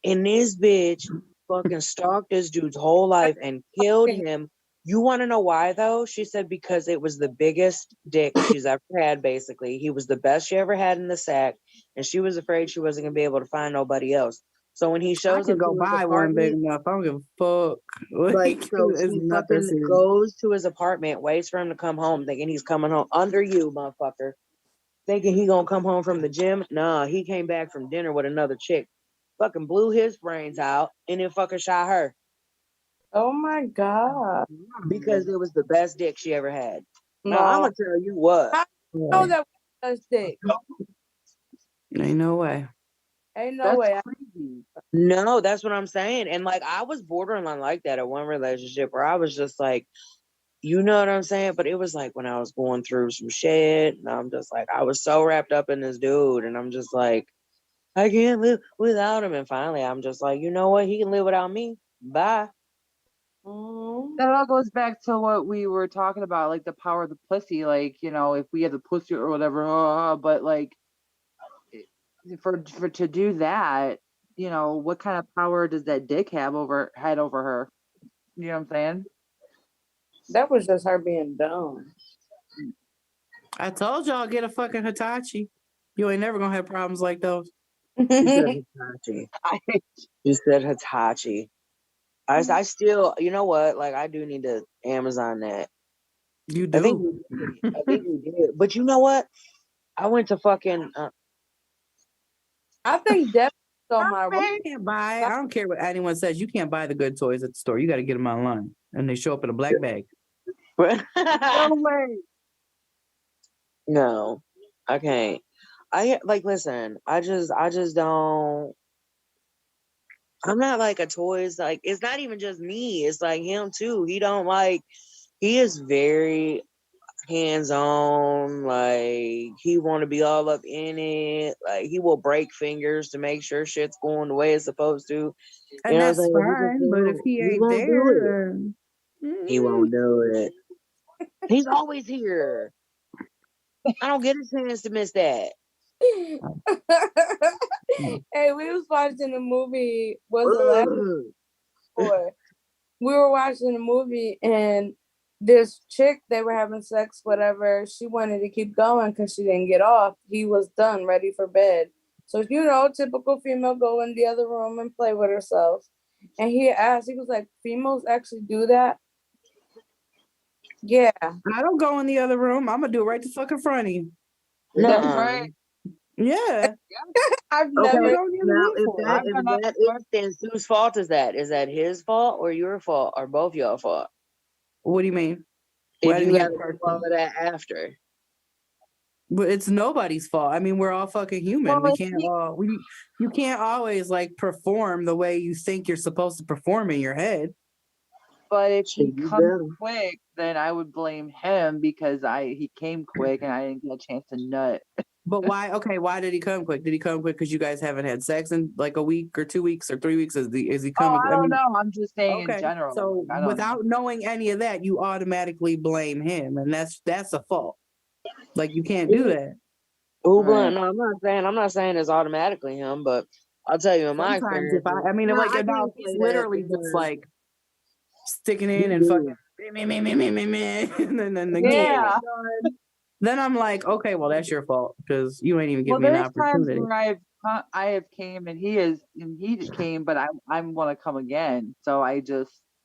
S1: and this bitch fucking stalked this dude's whole life and killed him. You want to know why though? She said because it was the biggest dick she's ever had. Basically, he was the best she ever had in the sack, and she was afraid she wasn't gonna be able to find nobody else. So when he
S2: I
S1: shows
S2: could
S1: up
S2: go
S1: to his
S2: buy one big
S1: apartment,
S2: enough. I don't give a fuck.
S1: like,
S2: Like,
S1: so
S2: it's
S1: she
S2: nothing
S1: fucking
S2: serious.
S1: goes to his apartment, waits for him to come home, thinking he's coming home under you, motherfucker. Thinking he gonna come home from the gym. Nah, he came back from dinner with another chick. Fucking blew his brains out and then fucking shot her.
S4: Oh my God.
S1: Because it was the best dick she ever had. No, I'm
S4: No.
S1: gonna tell you what.
S4: I know that was dick.
S2: Ain't no way.
S4: Ain't no
S3: That's
S4: way.
S3: crazy.
S1: No, that's what I'm saying. And like I was borderline like that at one relationship where I was just like, you know what I'm saying? But it was like when I was going through some shit, and I'm just like, I was so wrapped up in this dude, and I'm just like, I can't live without him. And finally, I'm just like, you know what? He can live without me. Bye.
S3: That all goes back to what we were talking about, like the power of the pussy. Like, you know, if we have the pussy or whatever, but like for to do that, you know, what kind of power does that dick have over her? You know what I'm saying?
S4: That was just her being dumb.
S2: I told y'all get a fucking Hitachi. You ain't never gonna have problems like those.
S1: She said Hitachi. She said Hitachi. I still, you know what? Like, I do need to Amazon that.
S2: You
S1: I think,
S2: do.
S1: I think we did. But you know what? I went to fucking.
S4: I think definitely on my
S2: You can't buy. I don't care what anyone says. You can't buy the good toys at the store. You got to get them online, and they show up in a black bag.
S3: No way.
S1: No, I can't. I like listen. I just don't. I'm not like a toys. Like it's not even just me. It's like him too. He don't like. He is very. hands-on. Like, he want to be all up in it. Like, he will break fingers to make sure shit's going the way it's supposed to.
S2: And
S1: You know
S2: that's
S1: what I'm saying?
S2: fine, but if he ain't
S1: won't do it.
S2: there, then
S1: He won't do it. He's always here. I don't get a chance to miss that.
S4: Hey, we was watching a movie. Was the last before we were watching a movie, and this chick, they were having sex, whatever. She wanted to keep going because she didn't get off. He was done, ready for bed. So typical female go in the other room and play with herself. And he asked, he was like, "Females actually do that?" Yeah.
S2: I don't go in the other room. I'm gonna do it right the fuck in front of you.
S3: That's right.
S2: Yeah.
S4: I've
S1: Okay.
S4: never.
S1: Now, if that is, then whose fault is that? Is that his fault or your fault or both y'all fault?
S2: What do you mean?
S1: If you got to do all of that after.
S2: But it's nobody's fault. I mean, we're all fucking human. We can't you can't always like perform the way you think you're supposed to perform in your head.
S3: But if he comes quick, then I would blame him because he came quick and I didn't get a chance to nut.
S2: But why? Okay, why did he come quick? Did he come quick because you guys haven't had sex in like a week or 2 weeks or 3 weeks? Is he coming?
S3: I don't know. I'm just saying in general.
S2: So without knowing any of that, you automatically blame him, and that's a fault. Like, you can't do that.
S1: No, I'm not saying it's automatically him, but I'll tell you in my experience.
S2: If he's literally just like sticking in and fucking me, and then then I'm like, okay, well, that's your fault because you ain't even giving me an opportunity.
S3: Times where I have came and he came, but I want to come again. So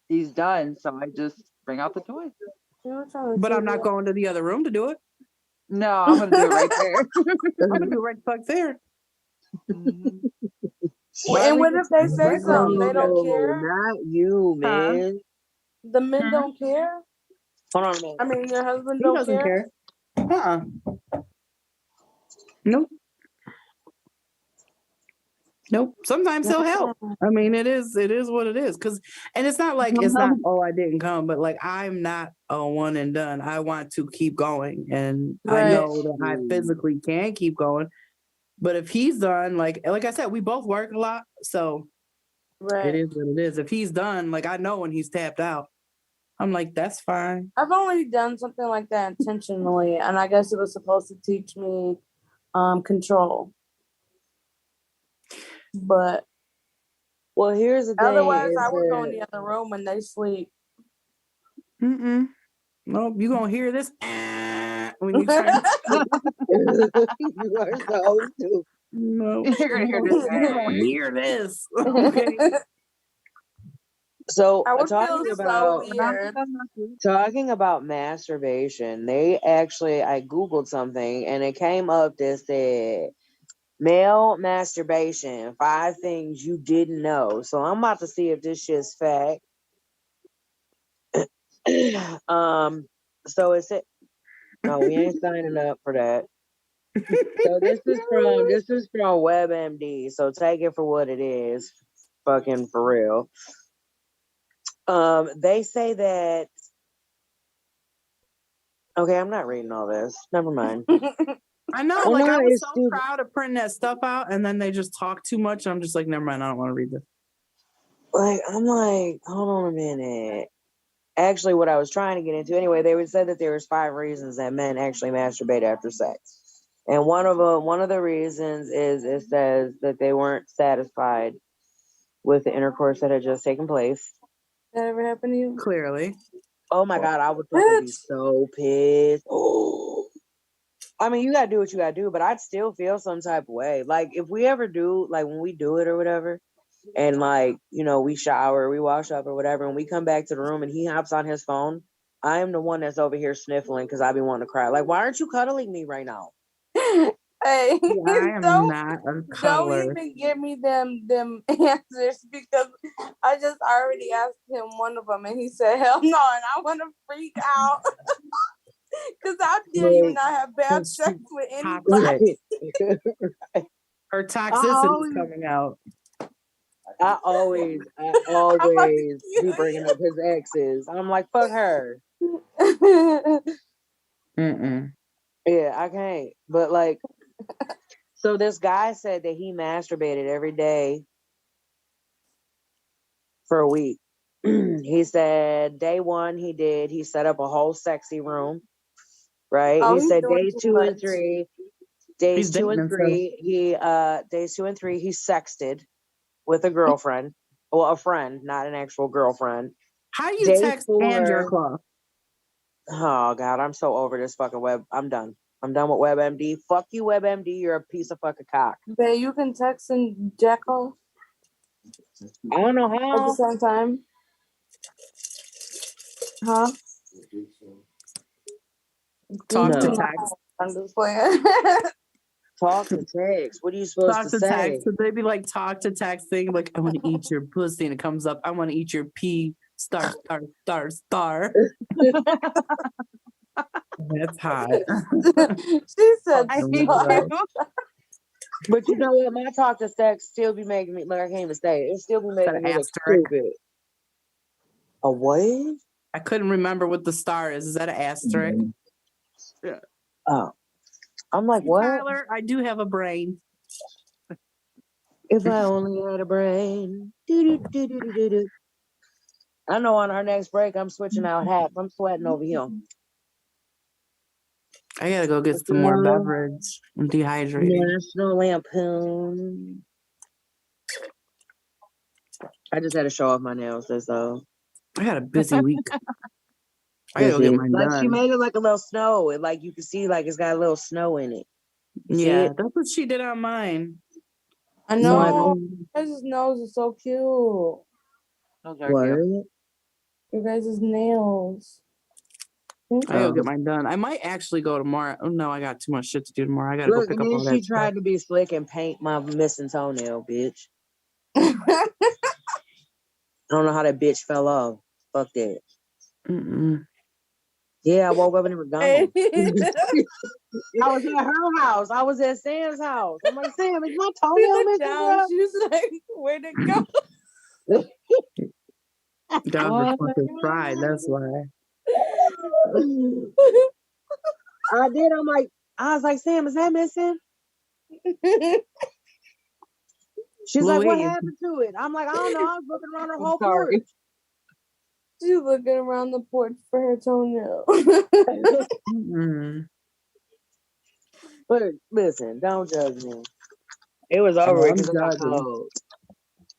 S3: he's done. So I just bring out the toy.
S2: But I'm not going to the other room to do it.
S3: No, I'm gonna do it right there.
S2: I'm gonna do it right the fuck there.
S4: And what if they say something? They don't care.
S1: Not you, man.
S4: The men don't care.
S1: Hold on a minute.
S4: I mean, your husband
S2: doesn't care. Nope. Nope. Sometimes he'll help. I mean, it is what it is. And it's not like it's not, oh, I didn't come, but like, I'm not a one and done. I want to keep going. And I know that I physically can keep going. But if he's done, like I said, we both work a lot. So it is what it is. If he's done, like, I know when he's tapped out, I'm like, that's fine.
S4: I've only done something like that intentionally. And I guess it was supposed to teach me control. But
S1: here's the thing.
S4: Otherwise, I would go in the other room when they sleep.
S2: Nope, you gonna hear this when you try.
S1: You are so stupid.
S2: No, you're gonna hear this. Okay.
S1: So talking about masturbation, I Googled something and it came up that said male masturbation, 5 things you didn't know. So I'm about to see if this shit's fact. So it said, no, we ain't signing up for that. So this is from WebMD. So take it for what it is. Fucking for real. They say that. Okay, I'm not reading all this. Never mind.
S2: I know, I was so proud of printing that stuff out, and then they just talk too much. I'm just like, never mind, I don't want to read this.
S1: I'm like, hold on a minute. Actually, what I was trying to get into, anyway, they would say that there was 5 reasons that men actually masturbate after sex, and one of the reasons is it says that they weren't satisfied with the intercourse that had just taken place.
S4: That ever happened to you?
S2: Clearly.
S1: Oh my God, I would fucking be so pissed. Oh. I mean, you gotta do what you gotta do, but I'd still feel some type of way. Like, if we ever do, like, when we do it or whatever, and like, we shower, we wash up or whatever, and we come back to the room and he hops on his phone, I am the one that's over here sniffling because I be wanting to cry. Like, why aren't you cuddling me right now?
S4: Hey,
S2: I am not a cuddler.
S4: Don't even give me them answers because I just already asked him one of them and he said, hell no, and I want to freak out. Because how dare you not have bad sex with anybody?
S2: Her toxicity is coming out.
S1: I always be bringing up his exes. I'm like, fuck her. Yeah, I can't. But like, so this guy said that he masturbated every day for a week. He said day one he set up a whole sexy room, right?
S4: Oh,
S1: He
S4: he's
S1: said
S4: doing too much.
S2: He's
S1: days two
S2: dating
S1: and
S2: himself.
S1: three, he sexted with a girlfriend. Well, a friend, not an actual girlfriend.
S2: How do you
S1: Day
S2: text and jerk
S1: 4,
S2: off?
S1: oh God, I'm so over this fucking web. I'm done. I'm done with WebMD. Fuck you, WebMD. You're a piece of fucking cock.
S4: Babe, you can text and jack off
S1: I don't know
S4: at the
S1: how.
S4: same time. Huh?
S2: Talk to
S1: No.
S2: text.
S4: I'm just playing.
S1: Talk to text. What are you supposed
S2: Talk
S1: to
S2: to
S1: say?
S2: text. So they'd be like, talk to text thing. Like, I want to eat your pussy. And it comes up, I want to eat your pee. Star. That's hot.
S4: She said,
S3: I
S2: Oh,
S3: hate
S2: right.
S3: you.
S1: But you know what? My talk to text still be making me, like I can't even say it. It still be
S2: Is that
S1: making
S2: an
S1: me look
S2: asterisk?
S1: stupid. A what?
S2: I couldn't remember what the star is. Is that an asterisk?
S1: Yeah. Oh. I'm like,
S2: See,
S1: what?
S2: Tyler, I do have a brain.
S1: If I only had a brain. Do-do-do-do-do-do. I know on our next break, I'm switching out hats. I'm sweating over here.
S2: I gotta go get some more beverage. I'm dehydrated.
S1: National Lampoon. I just had to show off my nails. That's all.
S2: I had a busy week. I gotta go get mine
S1: Like she
S2: done.
S1: made it like a little snow. It, like you can see, like it's got a little snow in it. See
S2: Yeah,
S1: it?
S2: that's what she did on mine.
S4: I know. You guys' nose is so cute.
S3: Those are
S1: What?
S3: cute.
S4: You guys' nails.
S2: I gotta get mine done. I might actually go tomorrow. Oh no, I got too much shit to do tomorrow. I gotta
S1: Look,
S2: go pick
S1: and
S2: up
S1: then
S2: all
S1: she
S2: that stuff.
S1: tried to be slick and paint my missing toenail, bitch.
S4: Oh.
S1: I don't know how that bitch fell off. Fuck that. Yeah, I woke up and it was gone. I was at her house. I was at Sam's house. I'm like, Sam, is my toenail missing?
S4: Down. She was like, where'd it go?
S2: Dogs are fucking fried. That's why.
S1: I did. I was like, Sam, is that missing? She's like, what happened to it? I'm like, I don't know. I was looking around her whole porch.
S4: She's looking around the porch for her toenail.
S1: But listen, don't judge me. It was over it because it got cold.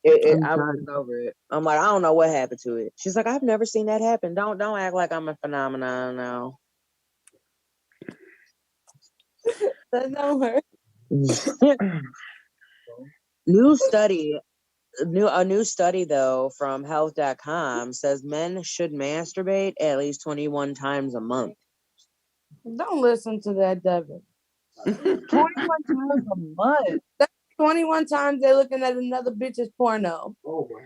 S1: I was just over it. I'm like, I don't know what happened to it. She's like, I've never seen that happen. Don't act like I'm a phenomenon now.
S4: That don't hurt.
S1: A new study though from health.com says men should masturbate at least 21 times a month.
S4: Don't listen to that, Devin.
S3: 21 times a month.
S4: 21 times they're looking at another bitch's porno.
S2: Oh my.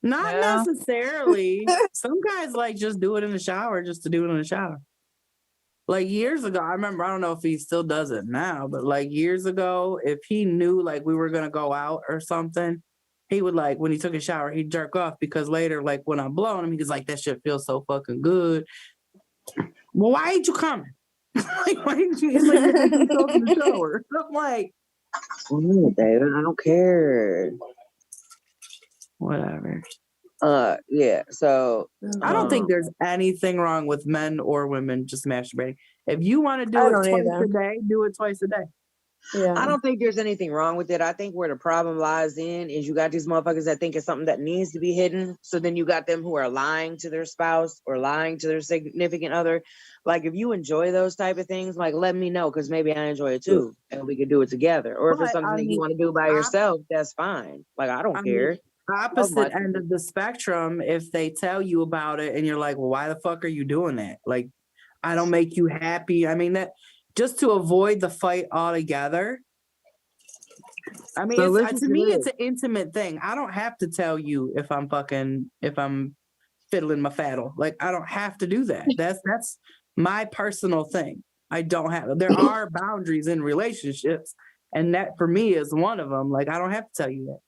S2: Not necessarily. Some guys like just do it in the shower just to do it in the shower. Like years ago, I remember, I don't know if he still does it now, but like years ago, if he knew like we were going to go out or something, he would like, when he took a shower, he'd jerk off because later, like when I'm blowing him, he's like, that shit feels so fucking good. Well, why ain't you coming? Like, why ain't you? It's like you're taking yourself in the shower. I'm like,
S1: David, I don't care.
S2: Whatever.
S1: Yeah. So
S2: I don't think there's anything wrong with men or women just masturbating. If you want to do it twice a day, do it twice a day.
S4: Yeah.
S1: I don't think there's anything wrong with it. I think where the problem lies in is you got these motherfuckers that think it's something that needs to be hidden. So then you got them who are lying to their spouse or lying to their significant other. Like if you enjoy those type of things, like let me know because maybe I enjoy it too, and we could do it together. Or if it's something that you want to do by yourself, that's fine. Like I don't care.
S2: Opposite end of the spectrum, if they tell you about it and you're like, well, why the fuck are you doing that? Like, I don't make you happy. I mean, that just to avoid the fight altogether. I mean,
S1: So
S2: to me, it's an intimate thing. I don't have to tell you if I'm fiddling my faddle. Like, I don't have to do that. That's my personal thing. I don't have, there are boundaries in relationships. And that for me is one of them. Like, I don't have to tell you that.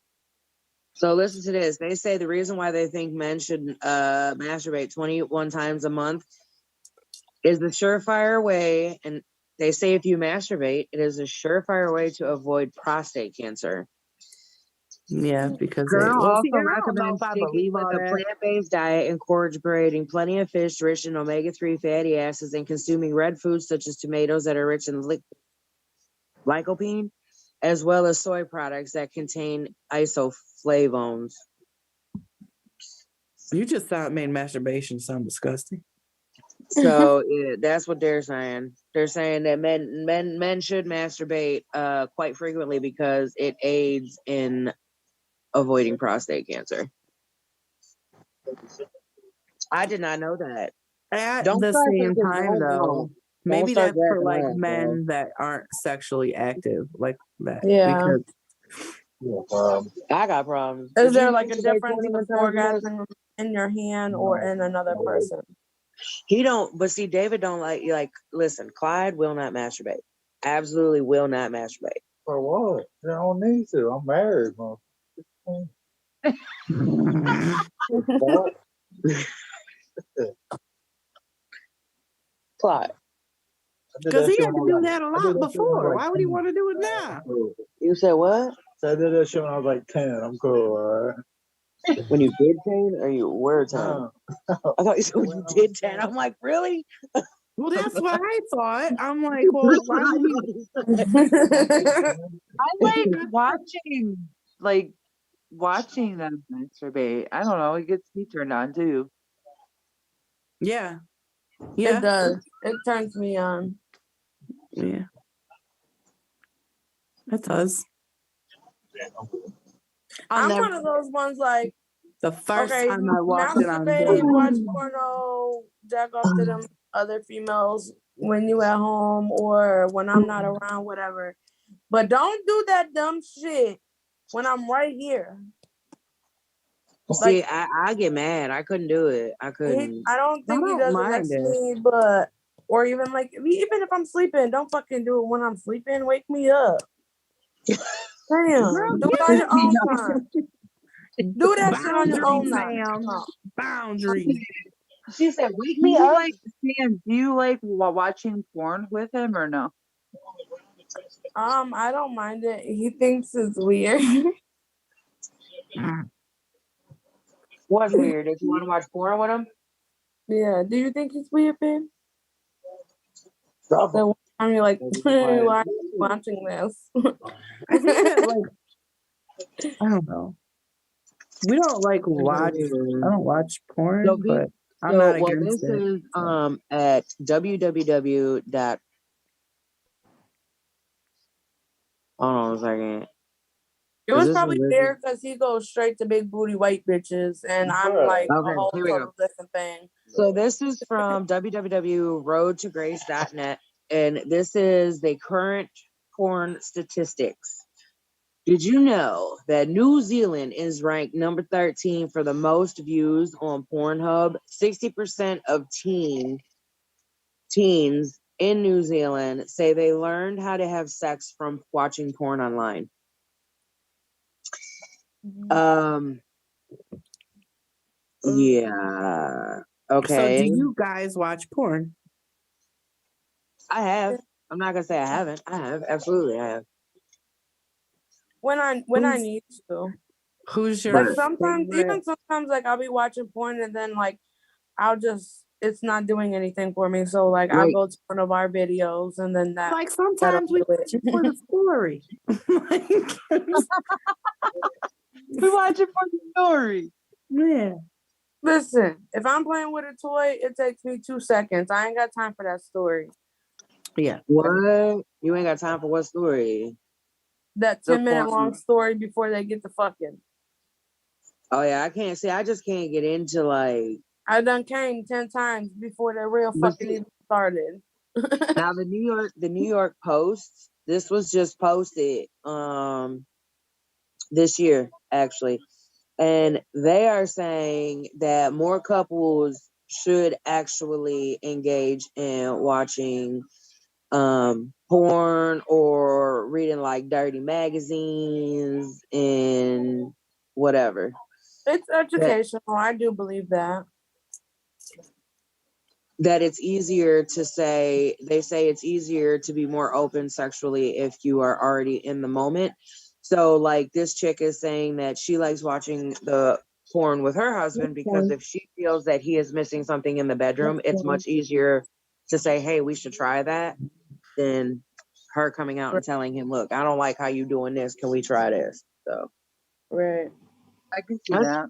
S1: So listen to this. They say the reason why they think men should masturbate 21 times a month is the surefire way, and they say if you masturbate, it is a surefire way to avoid prostate cancer.
S2: Yeah, because
S1: Girl
S2: I
S1: also
S2: don't know
S1: recommends
S2: if I
S1: sticking
S2: believe
S1: with
S2: all
S1: a
S2: that.
S1: plant-based diet, incorporating plenty of fish rich in omega-3 fatty acids, and consuming red foods such as tomatoes that are rich in lycopene, as well as soy products that contain isoflavones.
S2: You just made masturbation sound disgusting.
S1: So yeah, that's what they're saying. They're saying that men should masturbate quite frequently because it aids in avoiding prostate cancer. I did not know that.
S2: At
S1: Don't
S2: the
S1: start
S2: same
S1: thinking
S2: time, though, maybe
S1: start
S2: that's for
S1: jacking
S2: like
S1: off,
S2: men that aren't sexually active, like that.
S4: Yeah.
S2: Because
S1: I got problems.
S4: Is
S1: Did
S4: there
S1: you
S4: like a
S1: masturbate
S4: difference
S1: 21
S4: of
S1: times a day?
S4: orgasm in your hand or in another person?
S1: He don't, but see, David don't like, listen, Clyde will not masturbate. Absolutely will not masturbate.
S5: For what? I don't need to. I'm married, man. What?
S1: Clyde.
S2: he had to do that a lot before. Why would he want to do it now?
S1: You said what?
S5: So I did that shit when I was like 10. I'm cool, all right?
S1: When you did 10 or you were 10? I thought you said when you did 10. I'm like, really?
S2: Well, that's what I thought. I'm like, well, why would he?
S3: I like watching them masturbate. I don't know. It gets me turned on too.
S2: Yeah.
S4: It does. It turns me on.
S2: Yeah. It does.
S4: I'm one of those ones like,
S2: the first
S4: okay,
S2: time I watched it on
S4: masturbate, watch porno, jack off to them other females when you at home or when I'm not around, whatever. But don't do that dumb shit when I'm right here.
S1: See,
S4: Like,
S1: I get mad. I couldn't do it. I couldn't.
S4: I don't think he does it next to me, but or even like even if I'm sleeping, don't fucking do it when I'm sleeping. Wake me up. Damn, do it on your own time. Do that shit on your own time.
S2: Boundaries.
S3: She said, "Wake me up." Sam, do you like watching porn with him or no?
S4: I don't mind it. He thinks it's weird.
S1: What's weird? If you want to watch porn with him?
S4: Yeah. Do you think it's weird, babe?
S5: Stop.
S4: So I'm like, why are you watching this?
S2: I think that I don't know. We don't like watch. I don't watch porn, but I'm not against
S1: this
S2: it.
S1: is at www. Hold on a second.
S4: It was probably there because he goes straight to big booty white bitches, and I'm like a whole total different thing.
S1: So this is from www.roadtograce.net, and this is the current porn statistics. Did you know that New Zealand is ranked number 13 for the most views on Pornhub? 60% of teens in New Zealand say they learned how to have sex from watching porn online. Yeah. Okay.
S2: So do you guys watch porn?
S1: I have. I'm not gonna say I haven't. I have. Absolutely, I have.
S4: When I need to.
S2: Who's your
S4: like sometimes like I'll be watching porn and then like it's not doing anything for me. So like I'll go to one of our videos and then that
S2: like sometimes we watch it for the story.
S3: We watch it for the story.
S2: Yeah.
S4: Listen, if I'm playing with a toy, it takes me 2 seconds. I ain't got time for that story.
S2: Yeah.
S1: What? You ain't got time for what story?
S4: That 10-minute long story before they get to fucking.
S1: Oh yeah, I can't say. I just can't get into like.
S4: I done came 10 times before the real fucking even started.
S1: Now the New York Post. This was just posted this year actually, and they are saying that more couples should actually engage in watching porn or reading like dirty magazines and whatever.
S4: It's educational. I do believe that.
S1: that it's easier to say, they say it's easier to be more open sexually if you are already in the moment. So like this chick is saying that she likes watching the porn with her husband because if she feels that he is missing something in the bedroom, it's much easier to say, hey, we should try that, than her coming out and telling him, look, I don't like how you doing this. Can we try this? So
S4: Right.
S3: I can see that.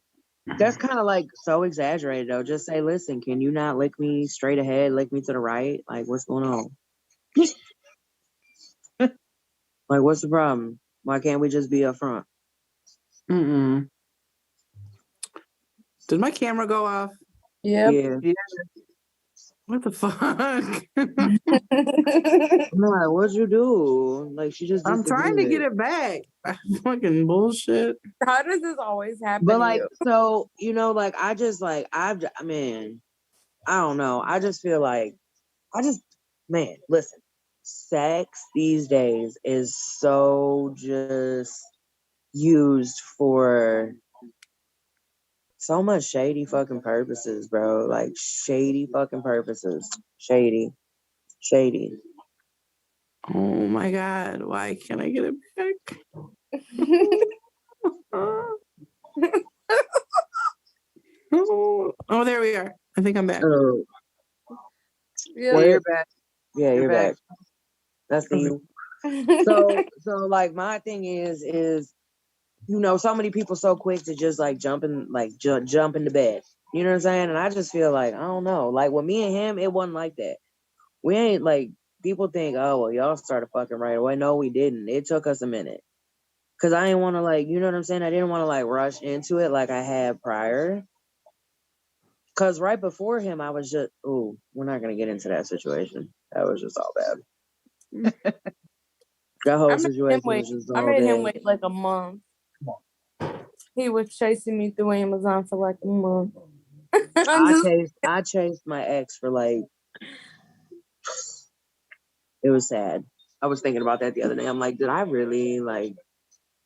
S1: that's kind of like so exaggerated though. Just say, listen, can you not lick me straight ahead, lick me to the right? Like, what's going on? Like, what's the problem? Why can't we just be up front?
S2: Mm-mm. Did my camera go off?
S4: Yep.
S1: Yeah.
S2: What the fuck?
S1: I'm like, what'd you do? Like, she just
S2: I'm trying to get
S1: disappeared.
S2: it back. Fucking bullshit.
S4: How does this always happen
S1: But
S4: to
S1: like,
S4: you?
S1: so, you know, like, I just like, man, I don't know. I just feel like, man, listen, sex these days is so just used for so much shady fucking purposes, bro. Like, shady fucking purposes. Shady.
S2: Oh my god, why can't I get it back? Oh, there we are. I think I'm back.
S1: Oh,
S4: Yeah.
S1: well, you're back. Yeah, you're back. That's
S2: Okay.
S1: you. So like my thing is you know, so many people so quick to just like jump into bed. You know what I'm saying? And I just feel like, I don't know. Like with me and him, it wasn't like that. We ain't like, people think, oh well, y'all started fucking right away. No, we didn't. It took us a minute. Cause I didn't want to like, you know what I'm saying? I didn't want to like rush into it like I had prior. Cause right before him, I was just, ooh, we're not gonna get into that situation. That was just all bad. That whole situation was just
S4: I
S1: all
S4: made him
S1: bad.
S4: wait like a month. He was chasing me through Amazon for like a month.
S1: I chased my ex for like, it was sad. I was thinking about that the other day. I'm like, did I really like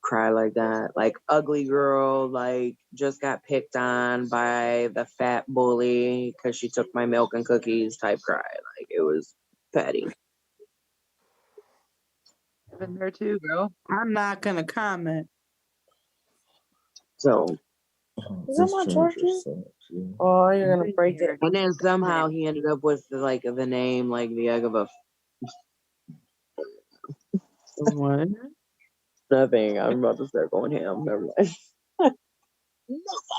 S1: cry like that? Like ugly girl, like just got picked on by the fat bully because she took my milk and cookies type cry. Like it was petty.
S3: I've been there too, girl.
S2: I'm not gonna comment.
S1: So,
S4: Is that my charger? Oh, you're gonna break it.
S1: and then somehow he ended up with like the name, like the egg of a
S2: What?
S1: nothing. I'm about to start going ham. Never mind.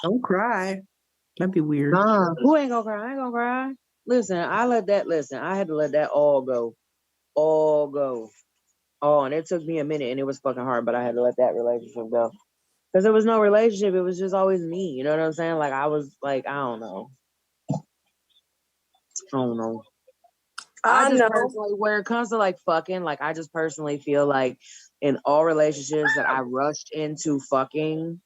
S2: Don't cry. That'd be weird.
S1: Nah, who ain't gonna cry? I ain't gonna cry. Listen, I had to let that all go. All go. Oh, and it took me a minute and it was fucking hard, but I had to let that relationship go. Because there was no relationship, it was just always me. You know what I'm saying? Like I was like, I don't know. I just
S4: know.
S1: personally, when it comes to like fucking, like I just personally feel like in all relationships that I rushed into fucking,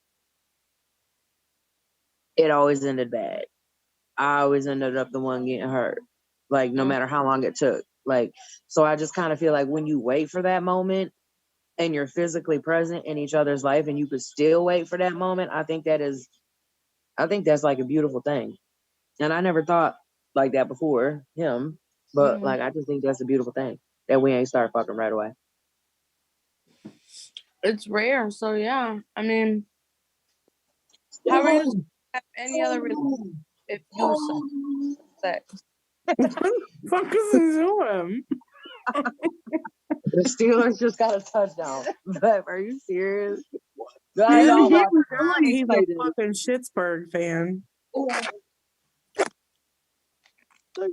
S1: it always ended bad. I always ended up the one getting hurt. Like no matter how long it took. Like, so I just kind of feel like when you wait for that moment and you're physically present in each other's life and you could still wait for that moment, I think that's like a beautiful thing. And I never thought like that before him, but like I just think that's a beautiful thing that we ain't start fucking right away.
S4: It's rare, so yeah. I mean, how are you have any other relationship if you suck sex?
S2: What the fuck is he doing?
S1: The Steelers just got a touchdown. But are you serious?
S2: He's a fucking Pittsburgh fan.
S5: We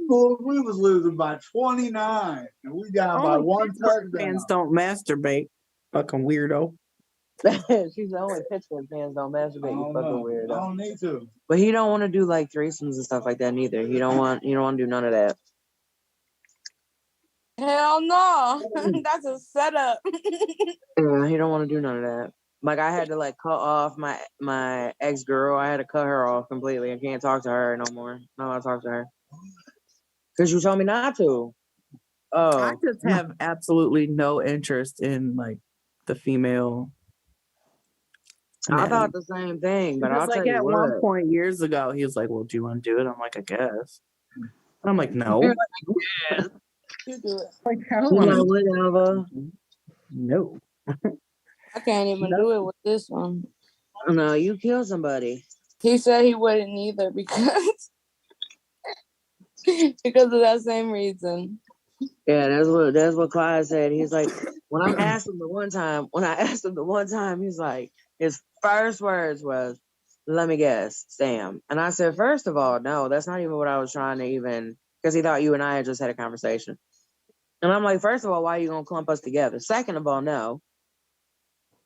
S5: was losing by 29, and we down by one touchdown.
S2: Fans don't masturbate. Fucking weirdo.
S1: She's the only Pittsburgh fans don't masturbate. You fucking weirdo.
S5: I don't need to.
S1: But he don't want to do like threesomes and stuff like that neither. He don't want to do none of that.
S4: Hell no. That's a setup.
S1: Yeah, he don't want to do none of that. Like I had to like cut off my ex girl. I had to cut her off completely. I can't talk to her no more. No, I talk to her because you told me not to. Oh,
S2: I just have absolutely no interest in like the female.
S1: I thought the same thing, but I'll tell you
S2: at
S1: what.
S2: one point years ago, he was like, "Well, do you want to do it?" I'm like, "I guess." I'm like, no.
S1: Yes.
S4: You do it.
S2: Like, I don't
S1: She's
S2: want
S1: like,
S2: to.
S1: whatever.
S2: No.
S4: I can't even do it with this one.
S1: No, you kill somebody.
S4: He said he wouldn't either because of that same reason.
S1: Yeah, that's what Clyde said. He's like, when I asked him the one time, he's like, his first words was, "Let me guess, Sam." And I said, first of all, no, that's not even what I was trying to even, because he thought you and I had just had a conversation. And I'm like, first of all, why are you gonna clump us together? Second of all, no.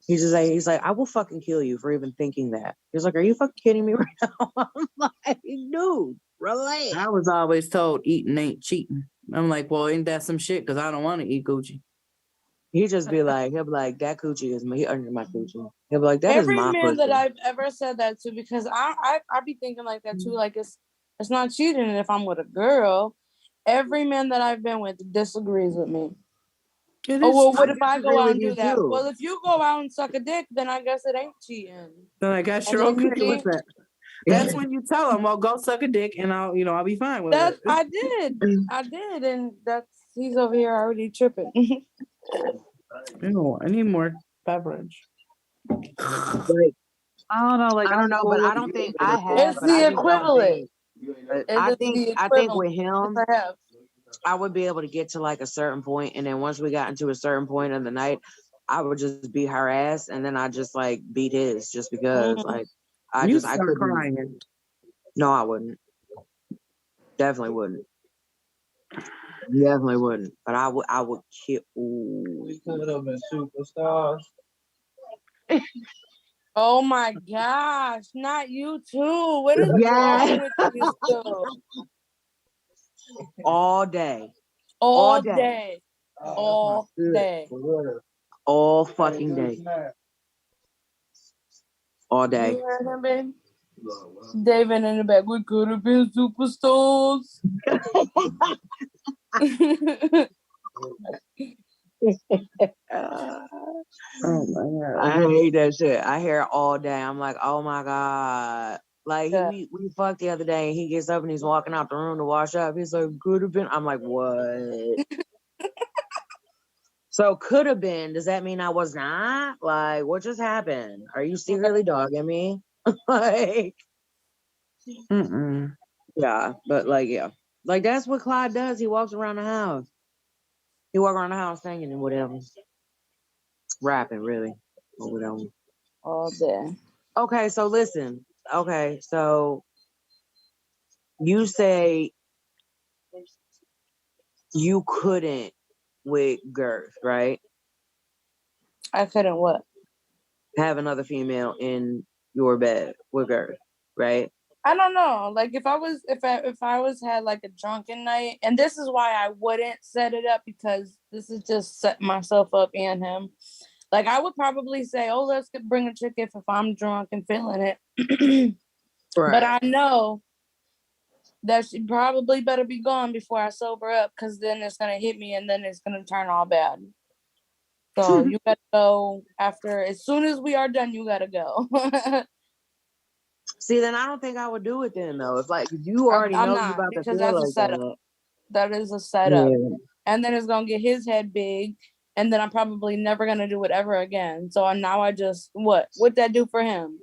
S1: He's like, I will fucking kill you for even thinking that. He's like, are you fucking kidding me right now? I'm like, dude, relax.
S2: I was always told eating ain't cheating. I'm like, well, ain't that some shit? Because I don't want to eat Gucci.
S1: He'll be like, that coochie is me. He under my coochie. He'll be like, that is
S4: Every
S1: my
S4: man that
S1: pussy.
S4: I've ever said that to, because I be thinking like that too. Like it's not cheating if I'm with a girl. Every man that I've been with disagrees with me.
S2: It
S4: Oh,
S2: is.
S4: well, what
S1: I
S4: if I
S1: disagree
S4: go out
S1: with
S4: and
S1: you
S4: do that?
S1: too.
S4: Well, if you go out and suck a dick, then I guess it ain't cheating.
S2: Then I guess
S4: And
S2: you're
S4: then you
S2: okay with
S4: think-
S2: that. That's when you tell them, well, go suck a dick and I'll be fine with
S4: That
S2: it.
S4: I did, and he's over here already tripping.
S2: Ew, I need more beverage.
S1: Like,
S3: I don't know. Like
S1: I don't know, but I don't think I have.
S4: It's
S1: But I
S4: the
S1: just don't
S4: equivalent.
S1: think.
S4: It is the
S1: I think with
S4: equivalent.
S1: him,
S4: Yes, I have.
S1: I would be able to get to like a certain point, and then once we got into a certain point of the night, I would just beat her ass, and then I just like beat his, just because like I
S2: start
S1: couldn't.
S2: crying.
S1: No, I wouldn't. Definitely wouldn't. Definitely wouldn't. But I would kill. Ooh.
S5: We could have been superstars.
S4: Oh my gosh, not you too. What is
S1: Yeah.
S4: wrong with you still?
S1: All day.
S4: All
S1: day.
S4: day. All day.
S1: All fucking day. All day.
S4: You heard him, babe? David in the back. We could have been superstars.
S2: Oh my God.
S1: I hate that shit. I hear it all day. I'm like, oh my God. Like
S4: Yeah.
S1: we fucked the other day and he gets up and he's walking out the room to wash up. He's like, could have been. I'm like, what? So could have been. Does that mean I was not? Like, what just happened? Are you secretly dogging me? Like, yeah, but like, yeah. Like that's what Clyde does. He walks around the house. He walks around the house singing and whatever. Rapping, really. Or whatever.
S4: All day.
S1: Okay, so listen. Okay, so you say you couldn't with girth, right?
S4: I couldn't what?
S1: Have another female in your bed with girth, right?
S4: I don't know. Like if I was had like a drunken night, and this is why I wouldn't set it up, because this is just set myself up and him. Like I would probably say, oh, let's bring a chick if I'm drunk and feeling it.
S1: Right.
S4: But I know that she probably better be gone before I sober up, because then it's gonna hit me and then it's gonna turn all bad. So you gotta go as soon as we are done, you gotta go.
S1: See, then I don't think I would do it then though. It's like you already
S4: I'm
S1: know
S4: not,
S1: you about to
S4: because
S1: feel
S4: that's a
S1: like
S4: setup.
S1: that.
S4: That is a setup.
S1: Yeah.
S4: And then it's gonna get his head big, and then I'm probably never gonna do it ever again. So now I just what that do for him?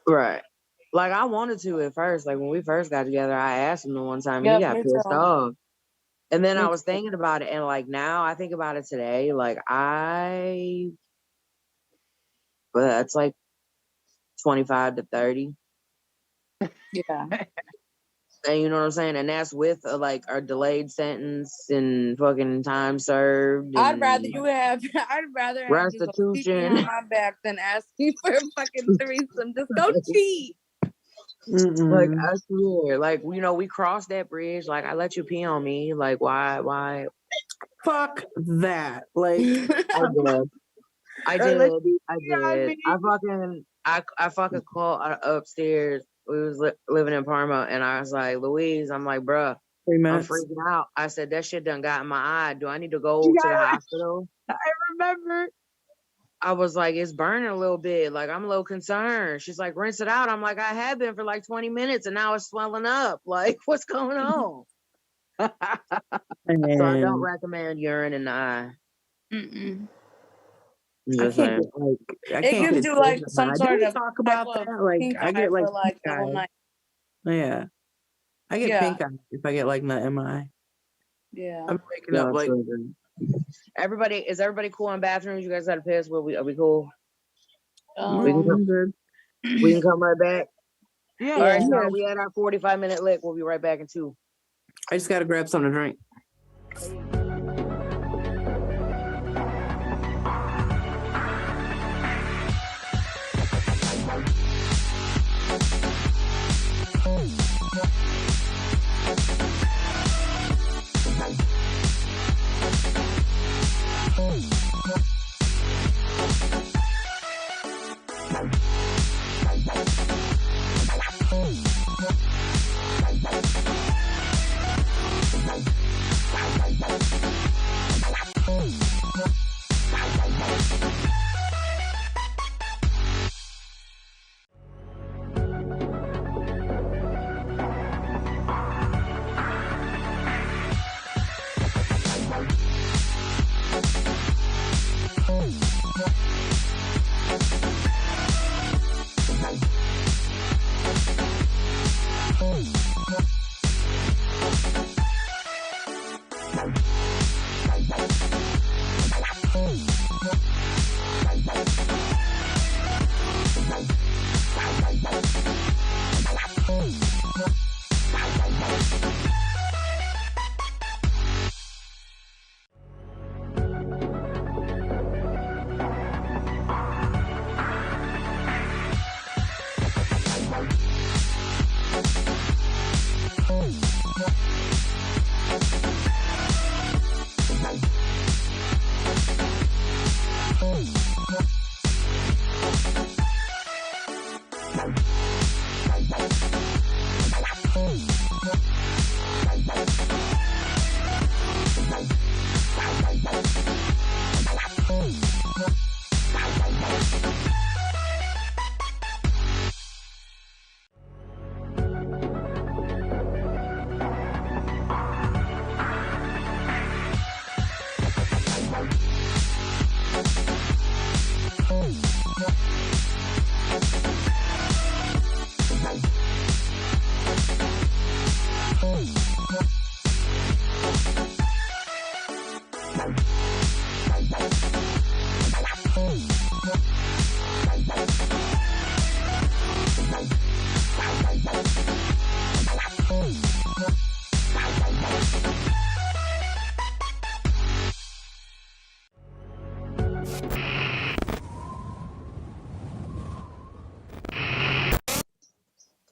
S1: Right. Like I wanted to at first. Like when we first got together, I asked him the one time and
S4: Yep,
S1: he got
S4: me
S1: pissed
S4: too.
S1: off. And then
S4: Me
S1: I was
S4: too.
S1: thinking about it, and like now I think about it today, like but that's like 25 to 30.
S4: Yeah.
S1: And you know what I'm saying? And that's with like a delayed sentence and fucking time served.
S4: I'd
S1: And
S4: rather have you go cheat
S1: restitution.
S4: behind my back than ask me for a fucking threesome. Just go cheat.
S1: Like I swear, like we crossed that bridge. Like I let you pee on me. Like why?
S2: Fuck that. Like
S1: I did. I fucking called upstairs. We was living in Parma, and I was like, Louise, I'm like, bruh,
S2: 3
S1: I'm
S2: minutes.
S1: freaking out. I said, that shit done got in my eye. Do I need to go to the hospital?
S3: I remember.
S1: I was like, it's burning a little bit. Like, I'm a little concerned. She's like, rinse it out. I'm like, I have been for like 20 minutes, and now it's swelling up. Like, what's going on? So I don't recommend urine in the eye.
S4: Mm-mm.
S2: I can't
S4: It gives you like some sort of
S2: talk
S4: type
S2: about
S4: of
S2: that. Like
S4: pink
S2: I
S4: eye
S2: get like
S4: for like the
S2: pink
S4: whole
S2: eye.
S4: night.
S2: Yeah, I get
S4: Yeah.
S2: pink eye if I get like nut in my eye.
S4: Yeah.
S2: I'm waking
S1: No,
S2: up like
S1: is everybody cool on bathrooms? You guys got to piss? Are we cool?
S2: we can come good.
S1: We can come right back.
S3: Yeah.
S1: All right,
S4: Yeah.
S1: so we had our 45-minute lick. We'll be right back in 2.
S2: I just gotta grab something to drink.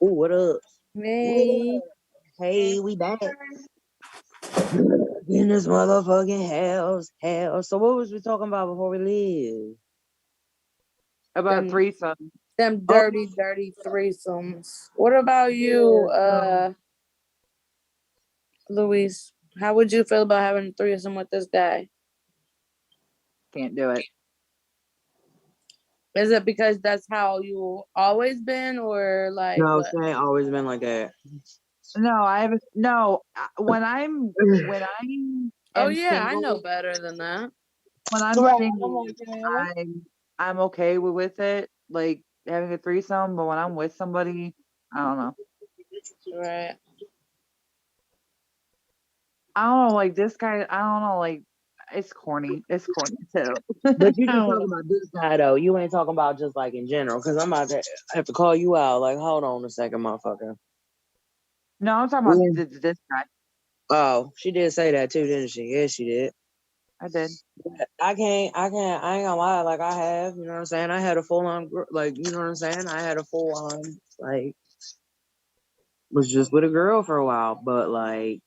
S1: Ooh, what up?
S4: Hey.
S1: Hey, we back. In this motherfucking hell. So what was we talking about before we leave?
S3: About
S4: Them-
S3: threesome.
S4: Them dirty threesomes. What about you, Luis? How would you feel about having a threesome with this guy?
S3: Can't do it.
S4: Is it because that's how you always been, or like
S1: No,
S4: what?
S1: she ain't always been like that.
S3: No, I have no. When I'm
S4: Oh yeah, I know
S3: single,
S4: better than that.
S3: when I'm
S4: Right.
S3: single, I'm okay with it, like having a threesome. But when I'm with somebody, I don't know.
S4: Right.
S3: I don't know, like this guy. I don't know, like it's corny. It's corny too.
S1: But you just talking about this guy though. You ain't talking about just like in general. Because I'm about to have to call you out. Like, hold on a second, motherfucker.
S3: No, I'm talking about
S1: Ooh.
S3: this guy.
S1: Oh, she did say that too, didn't she? Yes, she did.
S3: I did.
S1: I ain't gonna lie. Like I have, you know what I'm saying? I had a full on, like, you know what I'm saying? I had a full on, like, was just with a girl for a while, but like,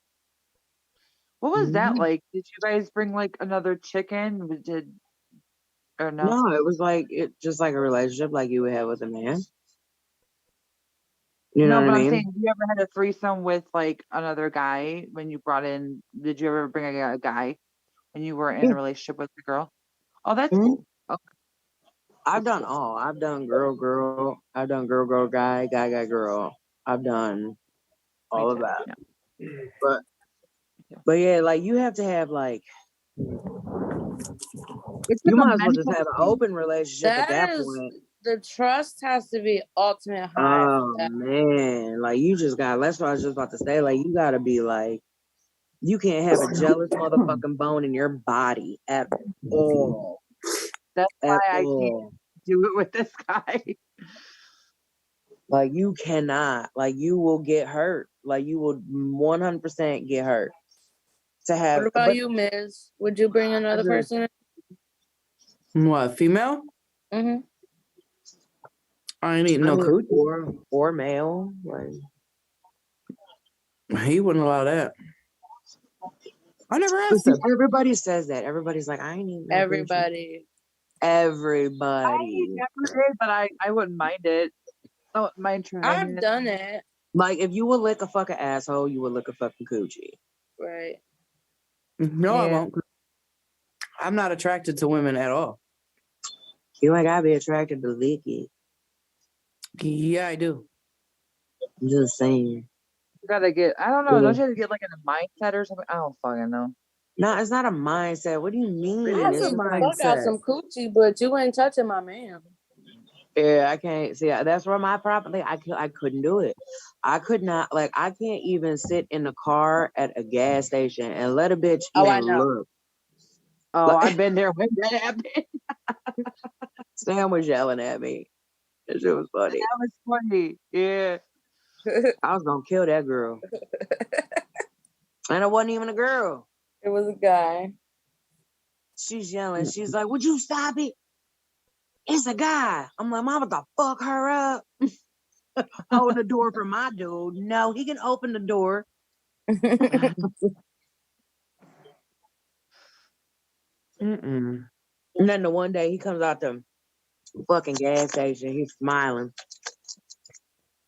S3: What was that like? Did you guys bring like another chicken? Or no?
S1: no, it was like just like a relationship like you would have with a man. You know
S3: No,
S1: what
S3: but
S1: I
S3: I'm
S1: mean?
S3: saying, you ever had a threesome with like another guy when you brought in? Did you ever bring a guy when you were in a relationship with the girl? Oh, that's
S1: Mhm.
S3: cool. Okay.
S1: I've done all. I've done girl. I've done girl, guy, girl. I've done all of
S3: too,
S1: that.
S3: yeah.
S1: But But yeah, like you have to have like
S3: It's
S1: you
S3: like a
S1: might as well just
S3: mental
S1: have an
S3: thing.
S1: open relationship at that point.
S4: The trust has to be ultimate high.
S1: Oh man, like you just got. That's what I was just about to say. Like you gotta be like, you can't have a jealous motherfucking bone in your body at all.
S3: That's
S1: At
S3: why I can't
S1: all.
S3: do it with this guy.
S1: Like you cannot. Like you will get hurt. Like you will 100% get hurt. To have.
S4: What about
S1: But
S4: you, Miz? Would you bring another person?
S2: What, female?
S4: Mm-hmm.
S2: I ain't eating no coochie.
S1: Or male. Like
S2: He wouldn't allow that. I never
S1: but
S2: asked
S1: see,
S2: him.
S1: everybody says that. Everybody's like, I ain't eating no coochie.
S4: Everybody.
S1: Everybody.
S3: I never did, but I wouldn't mind it. I wouldn't mind trying
S4: I've
S3: it.
S4: done it.
S1: Like if you would lick a fucking asshole, you would lick a fucking coochie.
S4: Right.
S2: No, I
S3: Yeah.
S2: won't. I'm not attracted to women at all.
S1: You ain't gotta be attracted to licky.
S2: Yeah, I do.
S1: I'm just saying.
S3: You gotta get, I don't know, don't you have to get like in a mindset or something? I don't fucking know.
S1: No, it's not a mindset. What do you mean?
S4: I
S1: It's
S4: could
S1: just like,
S4: fuck out some coochie, but you ain't touching my man.
S1: yeah, I can't see. That's where my problem. Like, I couldn't do it. I could not. Like, I can't even sit in the car at a gas station and let a bitch
S4: Oh,
S1: even
S4: I know.
S1: look.
S3: Oh,
S1: Like,
S3: I've been there when that happened.
S1: Sam was yelling at me. That shit was funny.
S3: That was funny. Yeah.
S1: I was gonna kill that girl, and it wasn't even a girl.
S4: It was a guy.
S1: She's yelling. She's like, "Would you stop it? It's a guy." I'm like, "Mama, the fuck her up." Hold the door for my dude. No, he can open the door. Mm-mm. And then the one day he comes out the fucking gas station, he's smiling.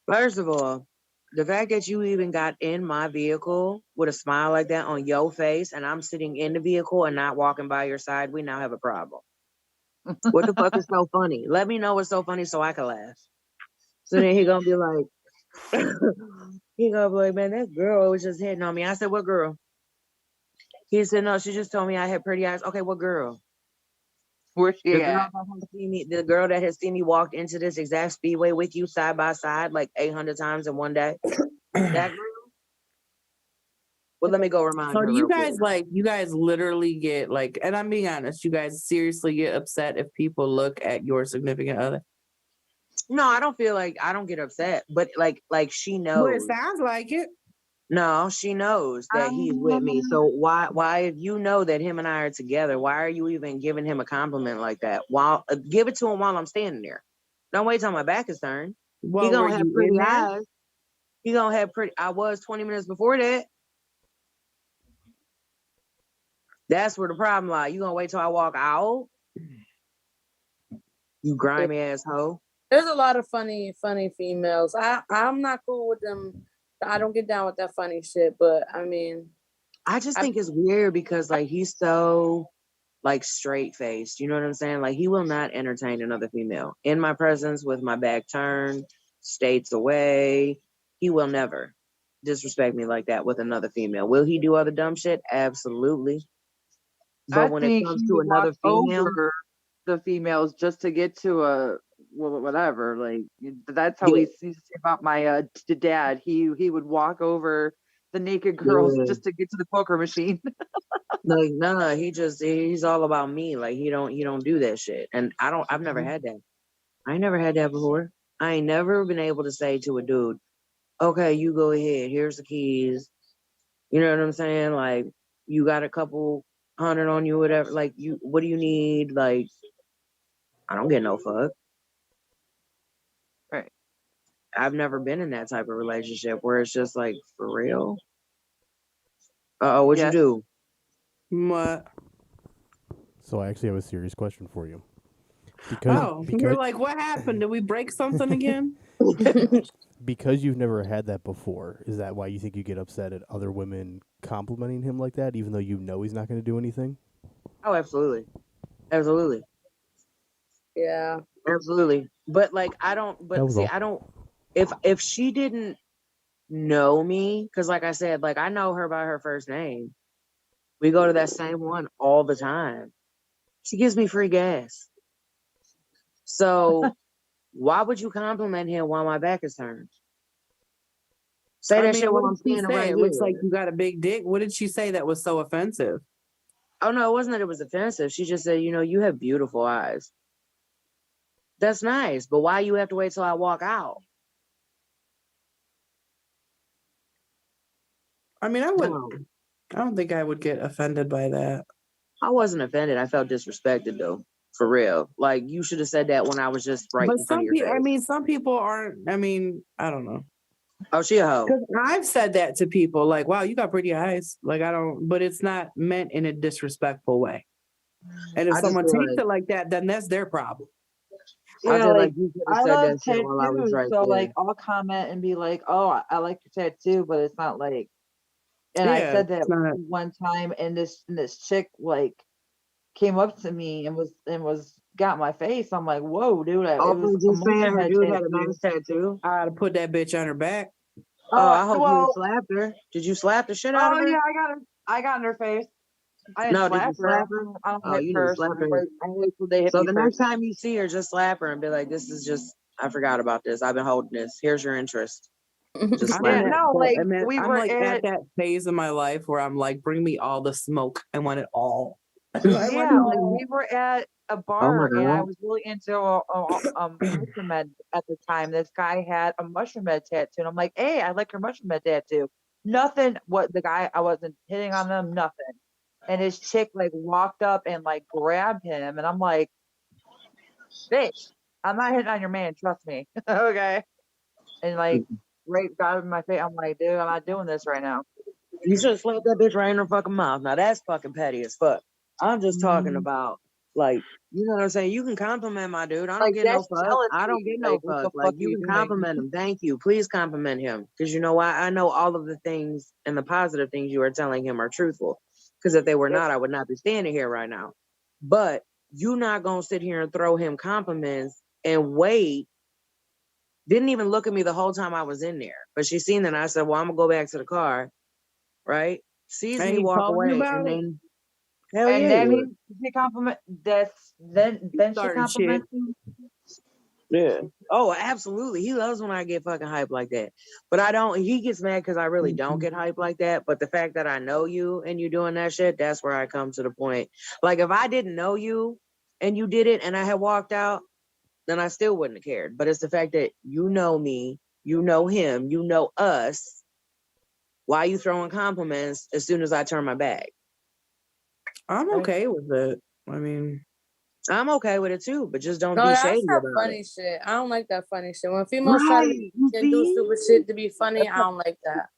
S1: First of all, the fact that you even got in my vehicle with a smile like that on your face, and I'm sitting in the vehicle and not walking by your side, we now have a problem. What the fuck is so funny? Let me know what's so funny so I can laugh. So then he gonna be like, he gonna be like, man, that girl was just hitting on me. I said, what girl? He said, no, she just told me I had pretty eyes. Okay, what girl?
S3: Where's she
S1: The girl,
S3: at?
S1: that has seen me, the girl that has seen me walk into this exact speedway with you side by side like 800 times in one day. That girl? Well, let me go remind
S2: So
S1: her.
S2: do you
S1: real
S2: guys
S1: quick.
S2: you guys literally get like, and I'm being honest, you guys seriously get upset if people look at your significant other?
S1: No, I don't feel like I don't get upset, but like she knows.
S2: Well, it sounds like it.
S1: No, she knows that he's with me. So why if you know that him and I are together, why are you even giving him a compliment like that? While give it to him while I'm standing there. Don't wait till my back is turned.
S2: Well,
S1: He
S2: were
S1: gonna have
S2: you
S1: pretty
S2: in there?
S1: eyes. He gonna have pretty. I was 20 minutes before that. That's where the problem lies. You gonna wait till I walk out? You grimy asshole.
S4: There's a lot of funny females. I'm not cool with them. I don't get down with that funny shit, but I mean,
S1: I just think it's weird because like he's so like straight faced. You know what I'm saying? Like he will not entertain another female in my presence with my back turned, states away. He will never disrespect me like that with another female. Will he do other dumb shit? Absolutely. But
S3: I
S1: when it
S3: think
S1: comes
S3: he
S1: to
S3: would walk
S1: another female,
S3: over the females just to get to a whatever. Like that's how
S1: yeah,
S3: he used to say about my dad. He would walk over the naked girls
S1: yeah.
S3: just to get to the poker machine.
S1: Like no, he's all about me. Like he don't do that shit. And I've never had that. I ain't never had that before. I ain't never been able to say to a dude, okay, you go ahead. Here's the keys. You know what I'm saying? Like, you got a couple hundred on you, whatever. Like, what do you need? Like, I don't get no fuck.
S3: Right.
S1: I've never been in that type of relationship where it's just like, for real? What'd you
S3: Yes.
S1: do?
S2: What?
S6: So I actually have a serious question for you. Because
S2: You're like, what happened? Did we break something again?
S6: because you've never had that before, is that why you think you get upset at other women complimenting him like that, even though you know he's not going to do anything?
S1: Oh, absolutely. Absolutely.
S4: yeah.
S1: Absolutely. But like, I don't,
S6: That
S1: but
S6: was
S1: see,
S6: all.
S1: I don't, if she didn't, know me, because like I said, like I know her by her first name. We go to that same one all the time. She gives me free gas. So why would you compliment him while my back is turned? Say that shit
S2: what
S1: while I'm
S2: did she
S1: standing
S2: say?
S1: right
S2: It looks like
S1: here.
S2: you got a big dick. What did she say that was so offensive?
S1: Oh no, it wasn't that it was offensive. She just said, you have beautiful eyes. That's nice, but why you have to wait till I walk out?
S2: I mean, I
S1: No,
S2: don't think I would get offended by that.
S1: I wasn't offended. I felt disrespected though. For real. Like you should have said that when I was just right
S2: But
S1: in front of your face.
S2: some people aren't. I mean, I don't know.
S1: Oh, she a hoe.
S2: Because I've said that to people, like, "Wow, you got pretty eyes." Like, I don't, but it's not meant in a disrespectful way. And if
S1: I just
S2: someone
S1: feel
S2: takes
S1: like
S2: it like that, then that's their problem.
S1: I
S3: Yeah,
S1: feel
S3: like
S1: like you could have
S3: I
S1: said
S3: love
S1: that shit while I was
S3: tattoos,
S1: right
S3: so like
S1: there.
S3: I'll comment and be like, "Oh, I like your tattoo," but it's not like. And I
S2: Yeah,
S3: said that
S2: it's not.
S3: one time, and this chick like came up to me and was got my face. I'm like, "Whoa, dude!" It
S1: Also,
S3: was a
S1: just saying
S3: motion
S1: her
S3: head
S1: dude had a
S3: tattoo.
S1: nice tattoo.
S2: I'd put that bitch on her back.
S1: Oh, I hope you
S3: Well,
S1: slapped her. Did you slap the shit out of
S3: oh
S1: her?
S3: yeah, I got in her face. I didn't
S1: No, did you
S3: slap her.
S1: slap her?
S3: I don't
S1: Oh,
S3: hit
S1: you need to
S3: first.
S1: slap her.
S3: I wait till they hit
S1: So
S3: me
S1: the next
S3: first.
S1: time you see her, just slap her and be like, "This is just, I forgot about this. I've been holding this. Here's your interest." Just
S2: I'm
S1: slap
S2: in
S3: Yeah,
S1: her.
S2: that.
S3: no, like
S2: And then
S3: we
S2: I'm
S3: were
S2: like at
S3: at.
S2: that phase of my life where I'm like, bring me all the smoke. I want it all. I want
S3: Yeah,
S2: it
S3: like
S2: all.
S3: we were at a
S1: Oh my
S3: bar and I
S1: god.
S3: was really into mushroom head at the time. This guy had a mushroom head tattoo, and I'm like, "Hey, I like your mushroom head tattoo." Nothing. What the guy? I wasn't hitting on them. Nothing. And his chick like walked up and like grabbed him, and I'm like, "Bitch, I'm not hitting on your man. Trust me." Okay. And like, right, got in my face. I'm like, "Dude, I'm not doing this right now."
S1: You should have slapped that bitch right in her fucking mouth. Now that's fucking petty as fuck. I'm just talking
S3: Mhm.
S1: about like, you know what I'm saying? You can compliment my dude. I don't
S3: Like
S1: get no
S3: that's
S1: fuck. I don't
S3: jealousy.
S1: get no
S3: Like, what
S1: fuck.
S3: the
S1: Like
S3: fuck are
S1: you
S3: you
S1: can
S3: doing?
S1: compliment him. Thank you. Please compliment him. Because you know why? I know all of the things and the positive things you are telling him are truthful. Because if they were not, I would not be standing here right now. But you not gonna sit here and throw him compliments and wait. Didn't even look at me the whole time I was in there. But she seen that and I said, well, I'm gonna go back to the car, right? Sees
S2: And
S1: me
S2: he
S1: walk
S2: told you
S1: away
S2: about
S1: and
S2: it?
S1: then hell
S3: And
S1: yeah, he
S3: then
S1: would.
S3: he compliment. That's then she
S2: Starting shit.
S3: compliments you.
S1: Yeah. Oh, absolutely. He loves when I get fucking hype like that. But I don't, he gets mad because I really don't get hype like that. But the fact that I know you and you doing that shit, that's where I come to the point. Like if I didn't know you and you did it and I had walked out, then I still wouldn't have cared. But it's the fact that you know me, you know him, you know us. Why are you throwing compliments as soon as I turn my back?
S2: I'm okay with it. I mean,
S1: I'm okay with it too, but just don't
S4: No,
S1: be
S4: that's
S1: shady
S4: that
S1: about it.
S4: funny shit. I don't like that funny shit. When females try to
S1: Right. You
S4: and do
S1: see?
S4: stupid shit to be funny, I don't like that.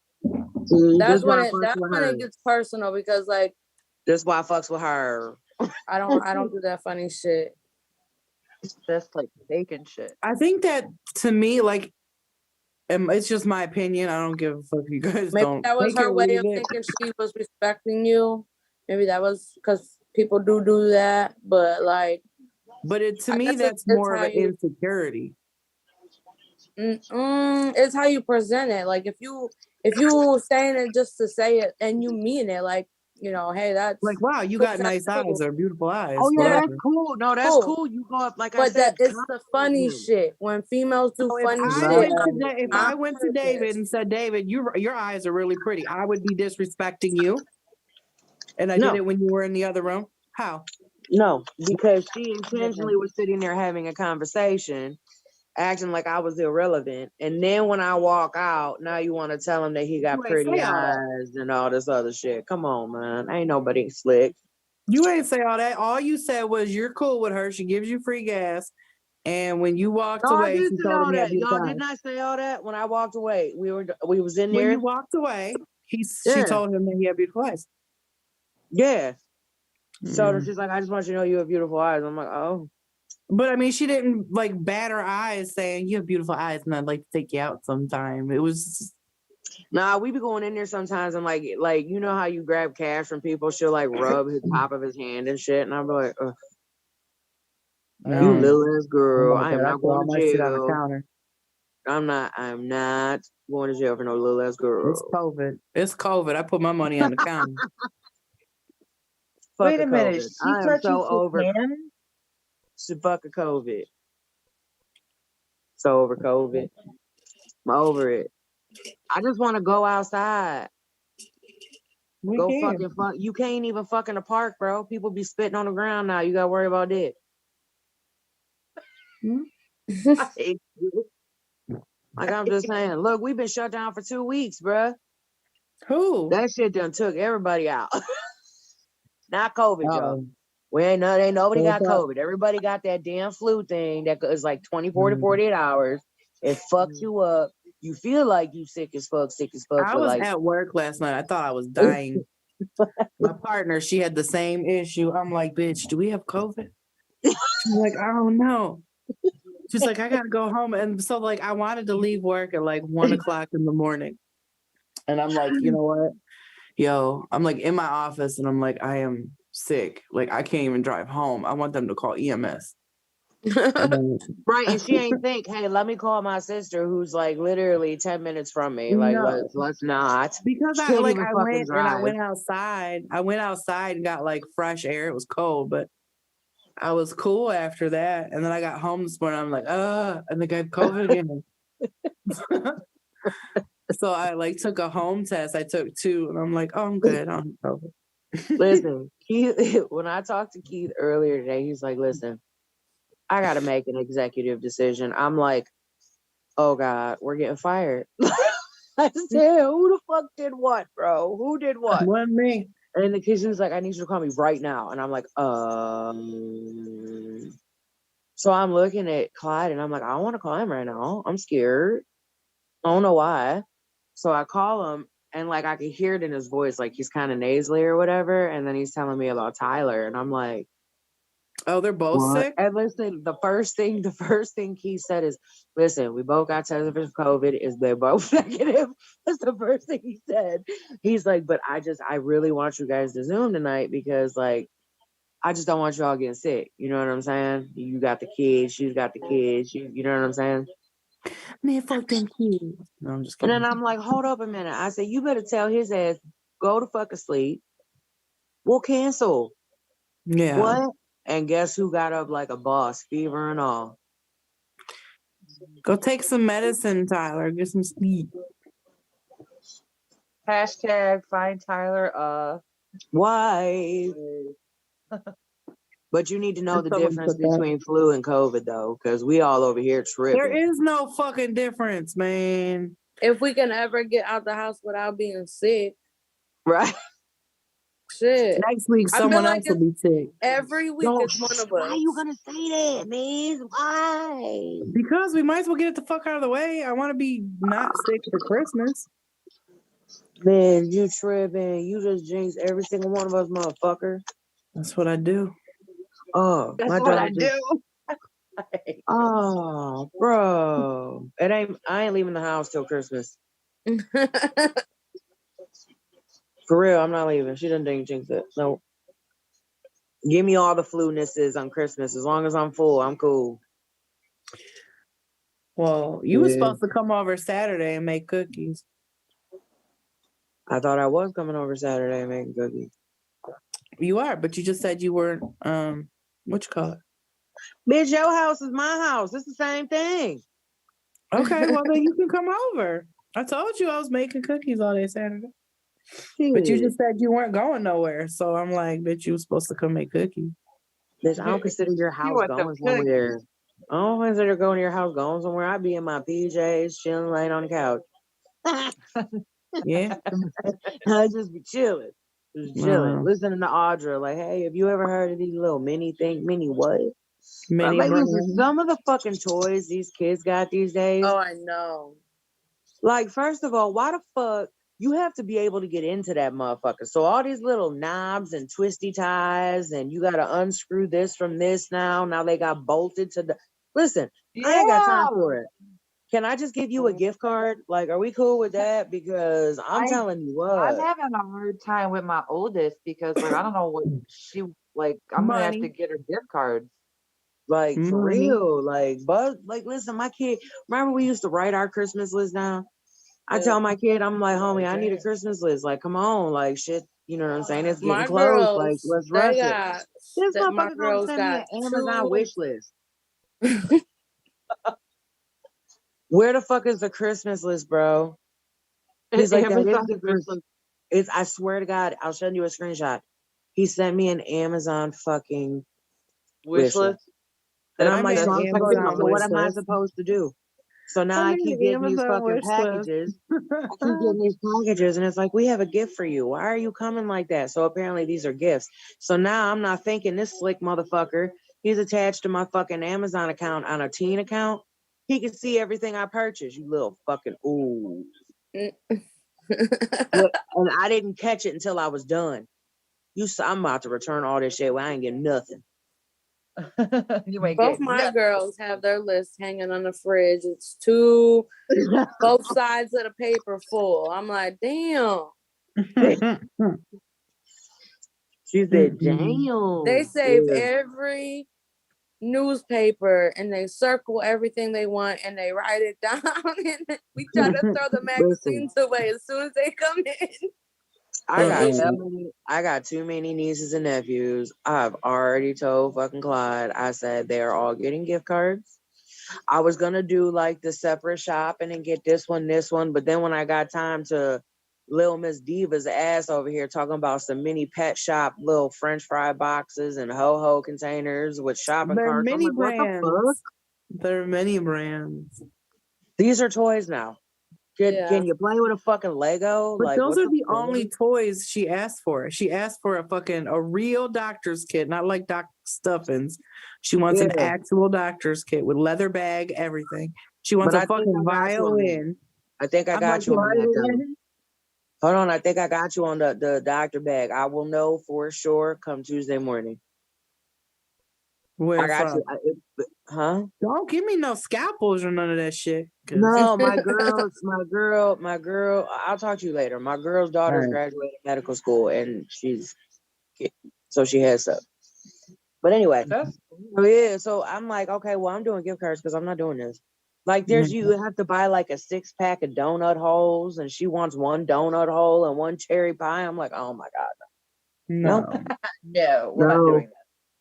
S1: See,
S4: That's when it gets personal because like
S1: That's why I fucks with her.
S4: I don't do that funny shit.
S3: That's like bacon shit.
S2: I think that to me, like, it's just my opinion. I don't give a fuck if you guys
S4: Maybe
S2: don't
S4: that was
S2: take it
S4: her
S2: or
S4: way
S2: leave
S4: of
S2: it.
S4: thinking she was respecting you. Maybe that was because people do that, but like,
S2: But to
S4: I
S2: me,
S4: guess
S2: that's
S4: it's
S2: more of
S4: how
S2: an
S4: you.
S2: insecurity.
S4: It's how you present it. Like if you saying it just to say it and you mean it, like hey, that's
S2: Like, wow, you
S4: cool,
S2: got
S4: that's
S2: nice eyes
S4: cool.
S2: or beautiful eyes,
S1: Oh yeah, that's
S2: whatever.
S1: cool. No, that's
S4: Cool.
S1: cool. You go up, like I
S4: But that
S1: said,
S4: it's the
S1: compliment
S4: funny
S1: him.
S4: shit when females do
S2: So
S4: funny
S2: if
S4: shit.
S2: I went to David and said, David, your eyes are really pretty, I would be disrespecting you. And I did it when you were in the other room. How?
S1: No, because she intentionally was sitting there having a conversation, acting like I was irrelevant. And then when I walk out, now you want to tell him that he got pretty eyes and all this other shit. Come on, man. Ain't nobody slick.
S2: You ain't say all that. All you said was you're cool with her. She gives you free gas. And when you walked away,
S1: I did
S2: she
S1: say
S2: told
S1: all
S2: him you had
S1: that.
S2: beautiful
S1: Y'all
S2: eyes.
S1: did not say all that when I walked away. We was in
S2: When
S1: there.
S2: you walked away, she told him that he had beautiful eyes.
S1: Yeah. So she's like, I just want you to know you have beautiful eyes. I'm like, oh.
S2: But I mean, she didn't like bat her eyes saying you have beautiful eyes and I'd like to take you out sometime. It was
S1: Nah, we be going in there sometimes and like you know how you grab cash from people, she'll like rub the top of his hand and shit, and I'm like, ugh.
S2: no.
S1: You little ass girl,
S2: I'm
S1: I am
S2: I
S1: not
S2: throw all
S1: going to
S2: my shit on the
S1: jail.
S2: counter.
S1: I'm not going to jail for no little ass girl.
S2: It's COVID. It's COVID. I put my money on the counter.
S1: Fuck
S3: Wait a minute.
S1: COVID.
S3: She
S1: I am
S3: touching
S1: so over
S3: Japan?
S1: fuck a COVID. So over COVID. I'm over it. I just want to go outside.
S2: We
S1: Go
S2: can.
S1: fucking fuck. You can't even fuck in the park, bro. People be spitting on the ground now. You gotta worry about that. Like I'm just saying, look, we've been shut down for 2 weeks, bruh.
S2: Who?
S1: That shit done took everybody out. Not COVID, y'all.
S2: Oh.
S1: Ain't nobody got
S2: Okay.
S1: COVID. Everybody got that damn flu thing that is like 24 to 48 hours. It fucks you up. You feel like you sick as fuck.
S2: I
S1: but
S2: was
S1: like
S2: at work last night. I thought I was dying. My partner, she had the same issue. I'm like, bitch, do we have COVID? She's like, I don't know. She's like, I gotta go home. And so like I wanted to leave work at like 1:00 in the morning. And I'm like, you know what? Yo, I'm like in my office and I'm like, I am sick. Like I can't even drive home. I want them to call EMS.
S1: right, and she ain't think, hey, let me call my sister who's like literally 10 minutes from me. Like
S2: No.
S1: let's not.
S2: Because
S1: She
S2: I
S1: can't
S2: like
S1: even
S2: I
S1: fucking
S2: went and I
S1: drive.
S2: went outside. I went outside and got like fresh air. It was cold, but I was cool after that. And then I got home this morning. I'm like, I think I have COVID again. So I like took a home test. I took 2 and I'm like, oh, I'm good. I don't have COVID.
S1: Listen, Keith, when I talked to Keith earlier today, he's like, listen, I got to make an executive decision. I'm like, oh God, we're getting fired. I said, who the fuck did what, bro? Who did what?
S2: Wasn't me.
S1: And the kid was like, I need you to call me right now. And I'm like, So I'm looking at Clyde and I'm like, I don't want to call him right now. I'm scared. I don't know why. So I call him and like I could hear it in his voice, like he's kind of nasally or whatever. And then he's telling me about Tyler. And I'm like,
S2: Oh, they're both
S1: what?
S2: sick?
S1: And listen, the first thing he said is, listen, we both got tested for COVID. Is they're both negative? That's the first thing he said. He's like, but I really want you guys to Zoom tonight because like, I just don't want you all getting sick. You know what I'm saying? You got the kids, she's got the kids. You know what I'm saying?
S2: Man, fuck them kids. No, I'm just
S1: And
S2: kidding.
S1: then I'm like, hold up a minute. I said, you better tell his ass, go to fuck asleep. We'll cancel.
S2: Yeah.
S1: What? And guess who got up like a boss, fever and all?
S2: Go take some medicine, Tyler. Get some sleep.
S3: Hashtag find Tyler.
S1: Why? But you need to know the
S2: Someone
S1: difference
S2: put that.
S1: between flu and COVID, though, because we all over here tripping.
S2: There is no fucking difference, man.
S4: If we can ever get out the house without being sick,
S1: Right?
S4: shit.
S2: Next week,
S4: I feel
S2: someone
S4: like
S2: else will be sick.
S4: every week
S1: Yo,
S4: it's one of
S1: why
S4: us.
S1: are you gonna say that, man? Why?
S2: Because we might as well get it the fuck out of the way. I want to be not sick for Christmas.
S1: Man, you tripping. You just jinxed every single one of us, motherfucker.
S2: That's what I do.
S1: Oh,
S3: That's
S1: my
S3: what
S1: dog
S3: I
S1: just...
S3: do.
S1: Oh, bro. I ain't leaving the house till Christmas. For real, I'm not leaving. She done jinx it. No. Give me all the flu-nesses on Christmas. As long as I'm full, I'm cool.
S2: Well, you were supposed to come over Saturday and make cookies.
S1: I thought I was coming over Saturday and making cookies.
S2: You are, but you just said you weren't, what you call it?
S1: Bitch, your house is my house. It's the same thing.
S2: Okay, well then you can come over. I told you I was making cookies all day Saturday. But you just said you weren't going nowhere. So I'm like, bitch, you were supposed to come make cookies.
S1: Bitch, I don't consider your house
S3: want them
S1: going somewhere. I don't consider going to your house going somewhere. I'd be in my PJs, chilling, laying on the couch.
S2: Yeah.
S1: I'd just be chilling. Just chilling. Listening to Audra, like, hey, have you ever heard of these little mini what?
S2: Mini
S1: Like, listen,
S2: brain.
S1: some of the fucking toys these kids got these days.
S4: Oh, I know.
S1: Like, first of all, why the fuck you have to be able to get into that motherfucker? So all these little knobs and twisty ties, and you got to unscrew this from this now. Now they got bolted to the... Listen, I ain't got time for it. Can I just give you a gift card? Like, are we cool with that? Because I'm telling you what.
S3: I'm having a hard time with my oldest because, like, I don't know what she, like, I'm going to have to get her gift cards.
S1: Like for
S2: Money.
S1: real. Like, but like, listen, my kid. Remember we used to write our Christmas list down. I tell my kid, I'm like, homie, I need a Christmas list. Like, come on, like shit. You know what I'm saying? It's getting
S4: My
S1: close. Like,
S4: girls,
S1: let's rush it. This
S4: my
S1: motherfucker gonna
S4: girls
S1: send me
S4: got
S1: an Amazon
S4: 2.
S1: wish list. Where the fuck is the Christmas list, bro? He's like, that is the Christmas. It's, I swear to God, I'll send you a screenshot. He sent me an Amazon fucking wish list. And I'm like, so
S2: Amazon
S1: what
S2: wish
S1: am I
S2: list.
S1: supposed to do? So now
S2: I
S1: I
S2: made
S1: keep
S2: an
S1: getting these
S2: Amazon
S1: fucking
S2: wish list.
S1: packages. I keep getting these packages, and it's like, we have a gift for you. Why are you coming like that? So apparently these are gifts. So now I'm not thinking this slick motherfucker. He's attached to my fucking Amazon account on a teen account. He can see everything I purchased. You little fucking ooh. And I didn't catch it until I was done. I'm about to return all this shit. Well, I ain't getting nothing.
S4: Both my girls have their list hanging on the fridge. It's both sides of the paper full. I'm like, damn.
S1: She said, damn.
S4: They save every newspaper and they circle everything they want and they write it down and we try to throw the magazines away as soon as they come in.
S1: I got too many nieces and nephews. I've already told fucking Clyde. I said they're all getting gift cards. I was gonna do like the separate shopping and get this one, but then when I got time to Lil Miss Diva's ass over here talking about some mini pet shop little French fry boxes and ho-ho containers with shopping carts.
S2: Many
S1: I'm like,
S2: brands.
S1: what the fuck?
S2: There are many brands.
S1: These are toys now. Can you play with a fucking Lego?
S2: But
S1: like,
S2: those are the only toys she asked for. She asked for a real doctor's kit, not like Doc Stuffins. She wants an actual doctor's kit with leather bag, everything. She wants a fucking violin.
S1: I think I got you on that. Hold on, I think I got you on the doctor bag. I will know for sure come Tuesday morning.
S2: Where
S1: I got
S2: from?
S1: You.
S2: Don't give me no scalpels or none of that shit.
S1: No, my girl. I'll talk to you later. My girl's daughter's graduating medical school, and she has stuff. But anyway, so I'm like, okay, well, I'm doing gift cards because I'm not doing this. Like, you have to buy like a 6-pack of donut holes, and she wants 1 donut hole and 1 cherry pie. I'm like, oh my God.
S3: No, we're not doing that.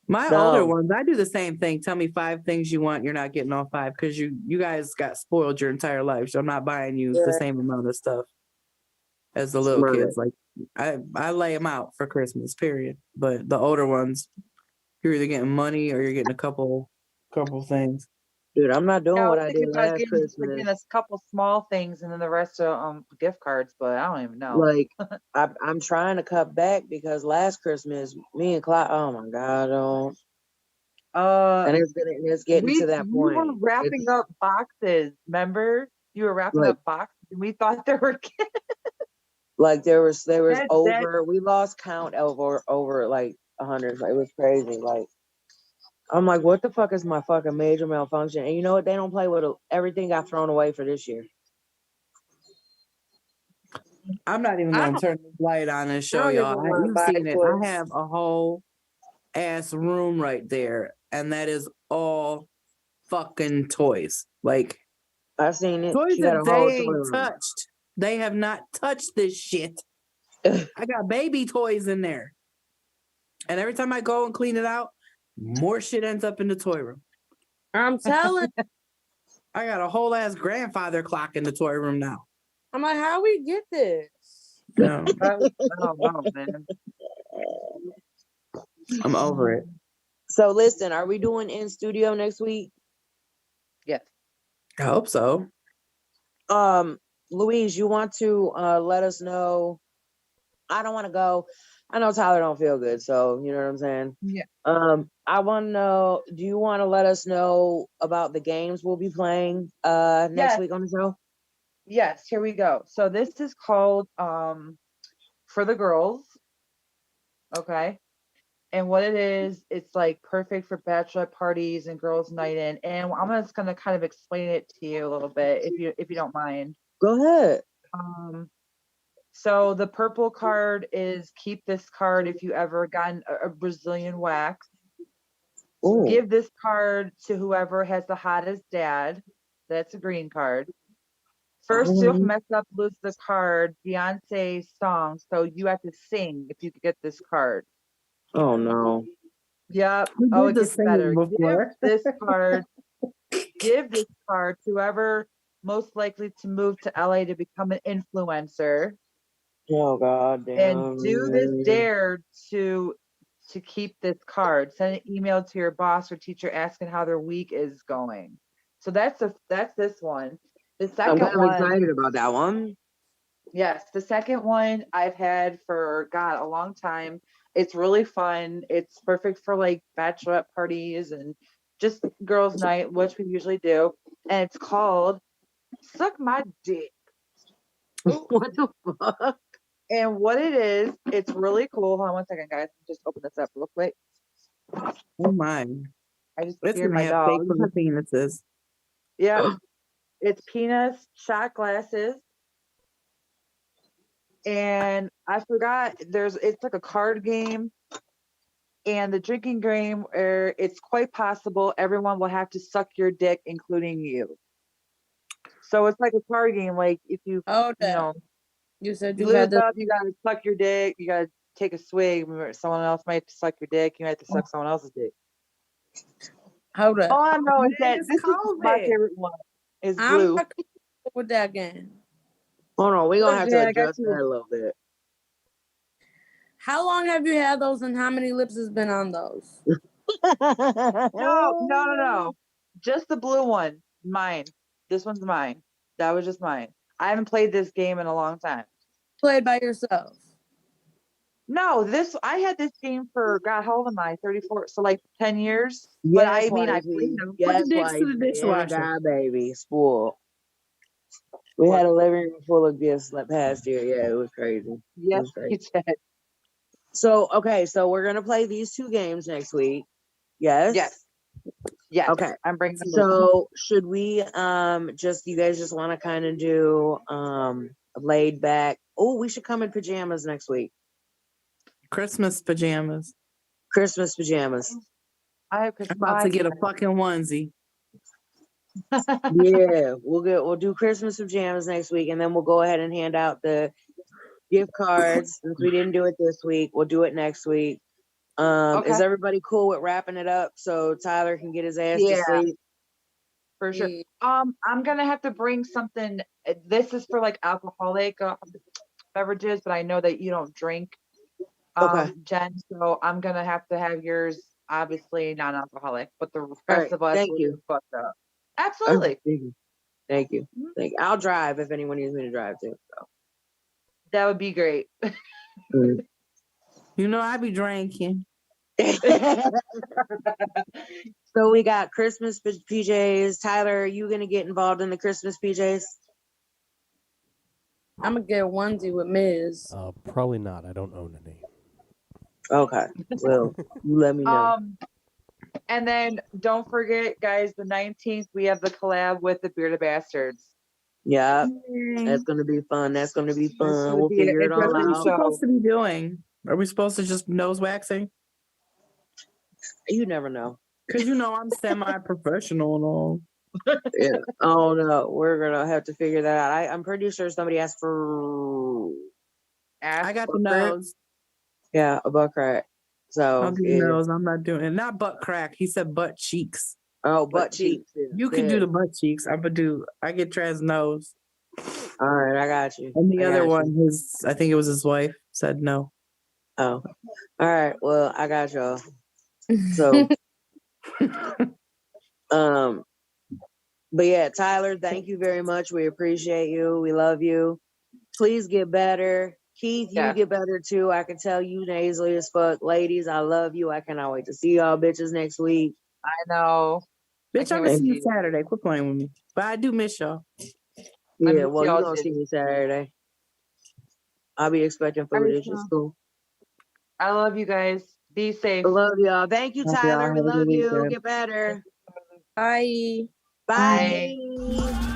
S2: My older ones, I do the same thing. Tell me 5 things you want. You're not getting all 5 because you guys got spoiled your entire life. So I'm not buying you the same amount of stuff as the little kids. Like I lay them out for Christmas, period. But the older ones, you're either getting money or you're getting a couple things.
S1: Dude, I'm not doing what I did last Christmas.
S3: Getting a couple small things and then the rest are gift cards, but I don't even know.
S1: Like, I'm trying to cut back because last Christmas, me and Clyde, oh my God, and it's getting to that point.
S3: You were wrapping up boxes, remember? You were wrapping up boxes and we thought there were kids.
S1: Like there was we lost count over like 100. Like, it was crazy. Like, I'm like, what the fuck is my fucking major malfunction? And you know what? They don't play with it. Everything got thrown away for this year.
S2: I'm not even going to turn the light on and show y'all. You've seen it. I have a whole ass room right there, and that is all fucking toys. Like,
S1: I've seen it.
S2: Toys that they ain't touched. They have not touched this shit. I got baby toys in there. And every time I go and clean it out, more shit ends up in the toy room.
S4: I'm telling you.
S2: I got a whole ass grandfather clock in the toy room now.
S4: I'm like, how we get this?
S2: No.
S3: I don't know, man.
S2: I'm over it.
S1: So listen, are we doing in studio next week?
S3: Yes.
S2: I hope so.
S1: Louise, you want to let us know? I don't want to go. I know Tyler don't feel good, so you know what I'm saying?
S3: Yeah.
S1: I want to know, do you want to let us know about the games we'll be playing next week on the show?
S3: Yes, here we go. So this is called For the Girls. Okay. And what it is, it's like perfect for bachelor parties and girls' night in. And I'm just gonna kind of explain it to you a little bit, if you don't mind.
S1: Go ahead.
S3: So the purple card is keep this card if you ever gotten a Brazilian wax.
S1: Ooh.
S3: Give this card to whoever has the hottest dad. That's a green card. First, you'll mess up, lose the card. Beyonce song, so you have to sing if you get this card.
S1: Oh no.
S3: Yep.
S2: We
S3: Oh,
S2: did
S3: it
S2: the
S3: gets
S2: singing
S3: better.
S2: before.
S3: Give this card to whoever most likely to move to LA to become an influencer.
S1: Oh god damn.
S3: And do this dare to keep this card. Send an email to your boss or teacher asking how their week is going. So that's this one. The second
S1: I'm kind of
S3: one,
S1: excited about that one.
S3: yes, the second one I've had for a long time. It's really fun. It's perfect for like bachelorette parties and just girls' night, which we usually do. And it's called Suck My Dick.
S1: What the fuck?
S3: And what it is, it's really cool. Hold on one second, guys. Just open this up real quick.
S2: Oh my.
S3: I just
S2: It's
S3: scared
S2: gonna
S3: my
S2: have
S3: dog.
S2: fake little penises.
S3: Yeah. It's penis, shot glasses. And I forgot it's like a card game and the drinking game where it's quite possible everyone will have to suck your dick, including you. So it's like a card game. Like if you
S4: You said
S3: you
S4: you had
S3: lose
S4: the
S3: up, you gotta suck your dick, you gotta take a swig. Someone else might have to suck your dick, you might have to suck someone else's dick.
S4: hold up.
S3: All I know is that
S2: It's
S3: this is my
S2: COVID.
S3: favorite one. Is
S4: I'm
S3: blue.
S4: not comfortable with that game.
S1: Hold on, we're gonna have to
S3: I got
S1: adjust
S3: you.
S1: that a little bit.
S4: How long have you had those and how many lips has been on those?
S3: No. Just the blue one. Mine. This one's mine. That was just mine. I haven't played this game in a long time.
S4: Played by yourself.
S3: No, I had this game for how old am I? 34. So like 10 years.
S1: Yes,
S3: But I mean I played them.
S2: Put
S1: Yes,
S2: the dicks to the
S1: wifey.
S2: dishwasher.
S1: And baby, spoiled. We had a living room full of gifts like past year. Yeah, it was crazy.
S3: Yes, you did.
S1: So so we're gonna play these two games next week. Yes.
S3: Yes.
S1: Okay.
S3: I'm bringing them.
S1: So should we you guys just want to kind of do laid back? Oh, we should come in pajamas next week.
S2: Christmas pajamas.
S1: Christmas pajamas.
S3: I have
S2: I'm about to get a fucking onesie.
S1: Yeah, we'll do Christmas pajamas next week, and then we'll go ahead and hand out the gift cards. Since we didn't do it this week, we'll do it next week. Is everybody cool with wrapping it up so Tyler can get his ass to sleep?
S3: For sure. I'm gonna have to bring something. This is for like alcoholic beverages, but I know that you don't drink, Jen. So I'm gonna have to have yours, obviously non-alcoholic, but the rest of us will get fucked up. Absolutely.
S1: Thank you. I'll drive if anyone needs me to drive too. So.
S3: That would be great.
S2: You know, I be drinking.
S1: So we got Christmas PJs. Tyler, are you gonna get involved in the Christmas PJs?
S4: I'm gonna get a onesie with Miz.
S6: Probably not. I don't own any.
S1: Okay. Well, you let me know.
S3: And then don't forget, guys, the 19th we have the collab with the Bearded Bastards.
S1: Yeah, that's gonna be fun. We'll figure it all out.
S2: What are we supposed to be doing? Are we supposed to just nose waxing?
S1: You never know.
S2: Because I'm semi-professional and all.
S1: Yeah. Oh no, we're gonna have to figure that out. I'm pretty sure somebody asked for.
S2: I got the nose.
S1: Yeah, a butt crack. So
S2: I'll do nose. I'm not doing it. Not butt crack. He said butt cheeks.
S1: Oh, butt cheeks.
S2: You can do the butt cheeks. I get trans nose.
S1: All right, I got you.
S2: And the other one, I think it was his wife, said no.
S1: Oh, all right. Well, I got y'all. So, but yeah, Tyler, thank you very much. We appreciate you. We love you. Please get better. Keith, you get better too. I can tell you nasally as fuck. Ladies, I love you. I cannot wait to see y'all bitches next week.
S3: I know.
S2: Bitch, I'm gonna see you Saturday. Quit playing with me. But I do miss y'all.
S1: Yeah, well, you're gonna see me Saturday. I'll be expecting food. It's just cool.
S3: I love you guys. Be safe.
S1: I love y'all. Thank you, Tyler. We love you. Get better.
S4: Bye.
S1: Bye.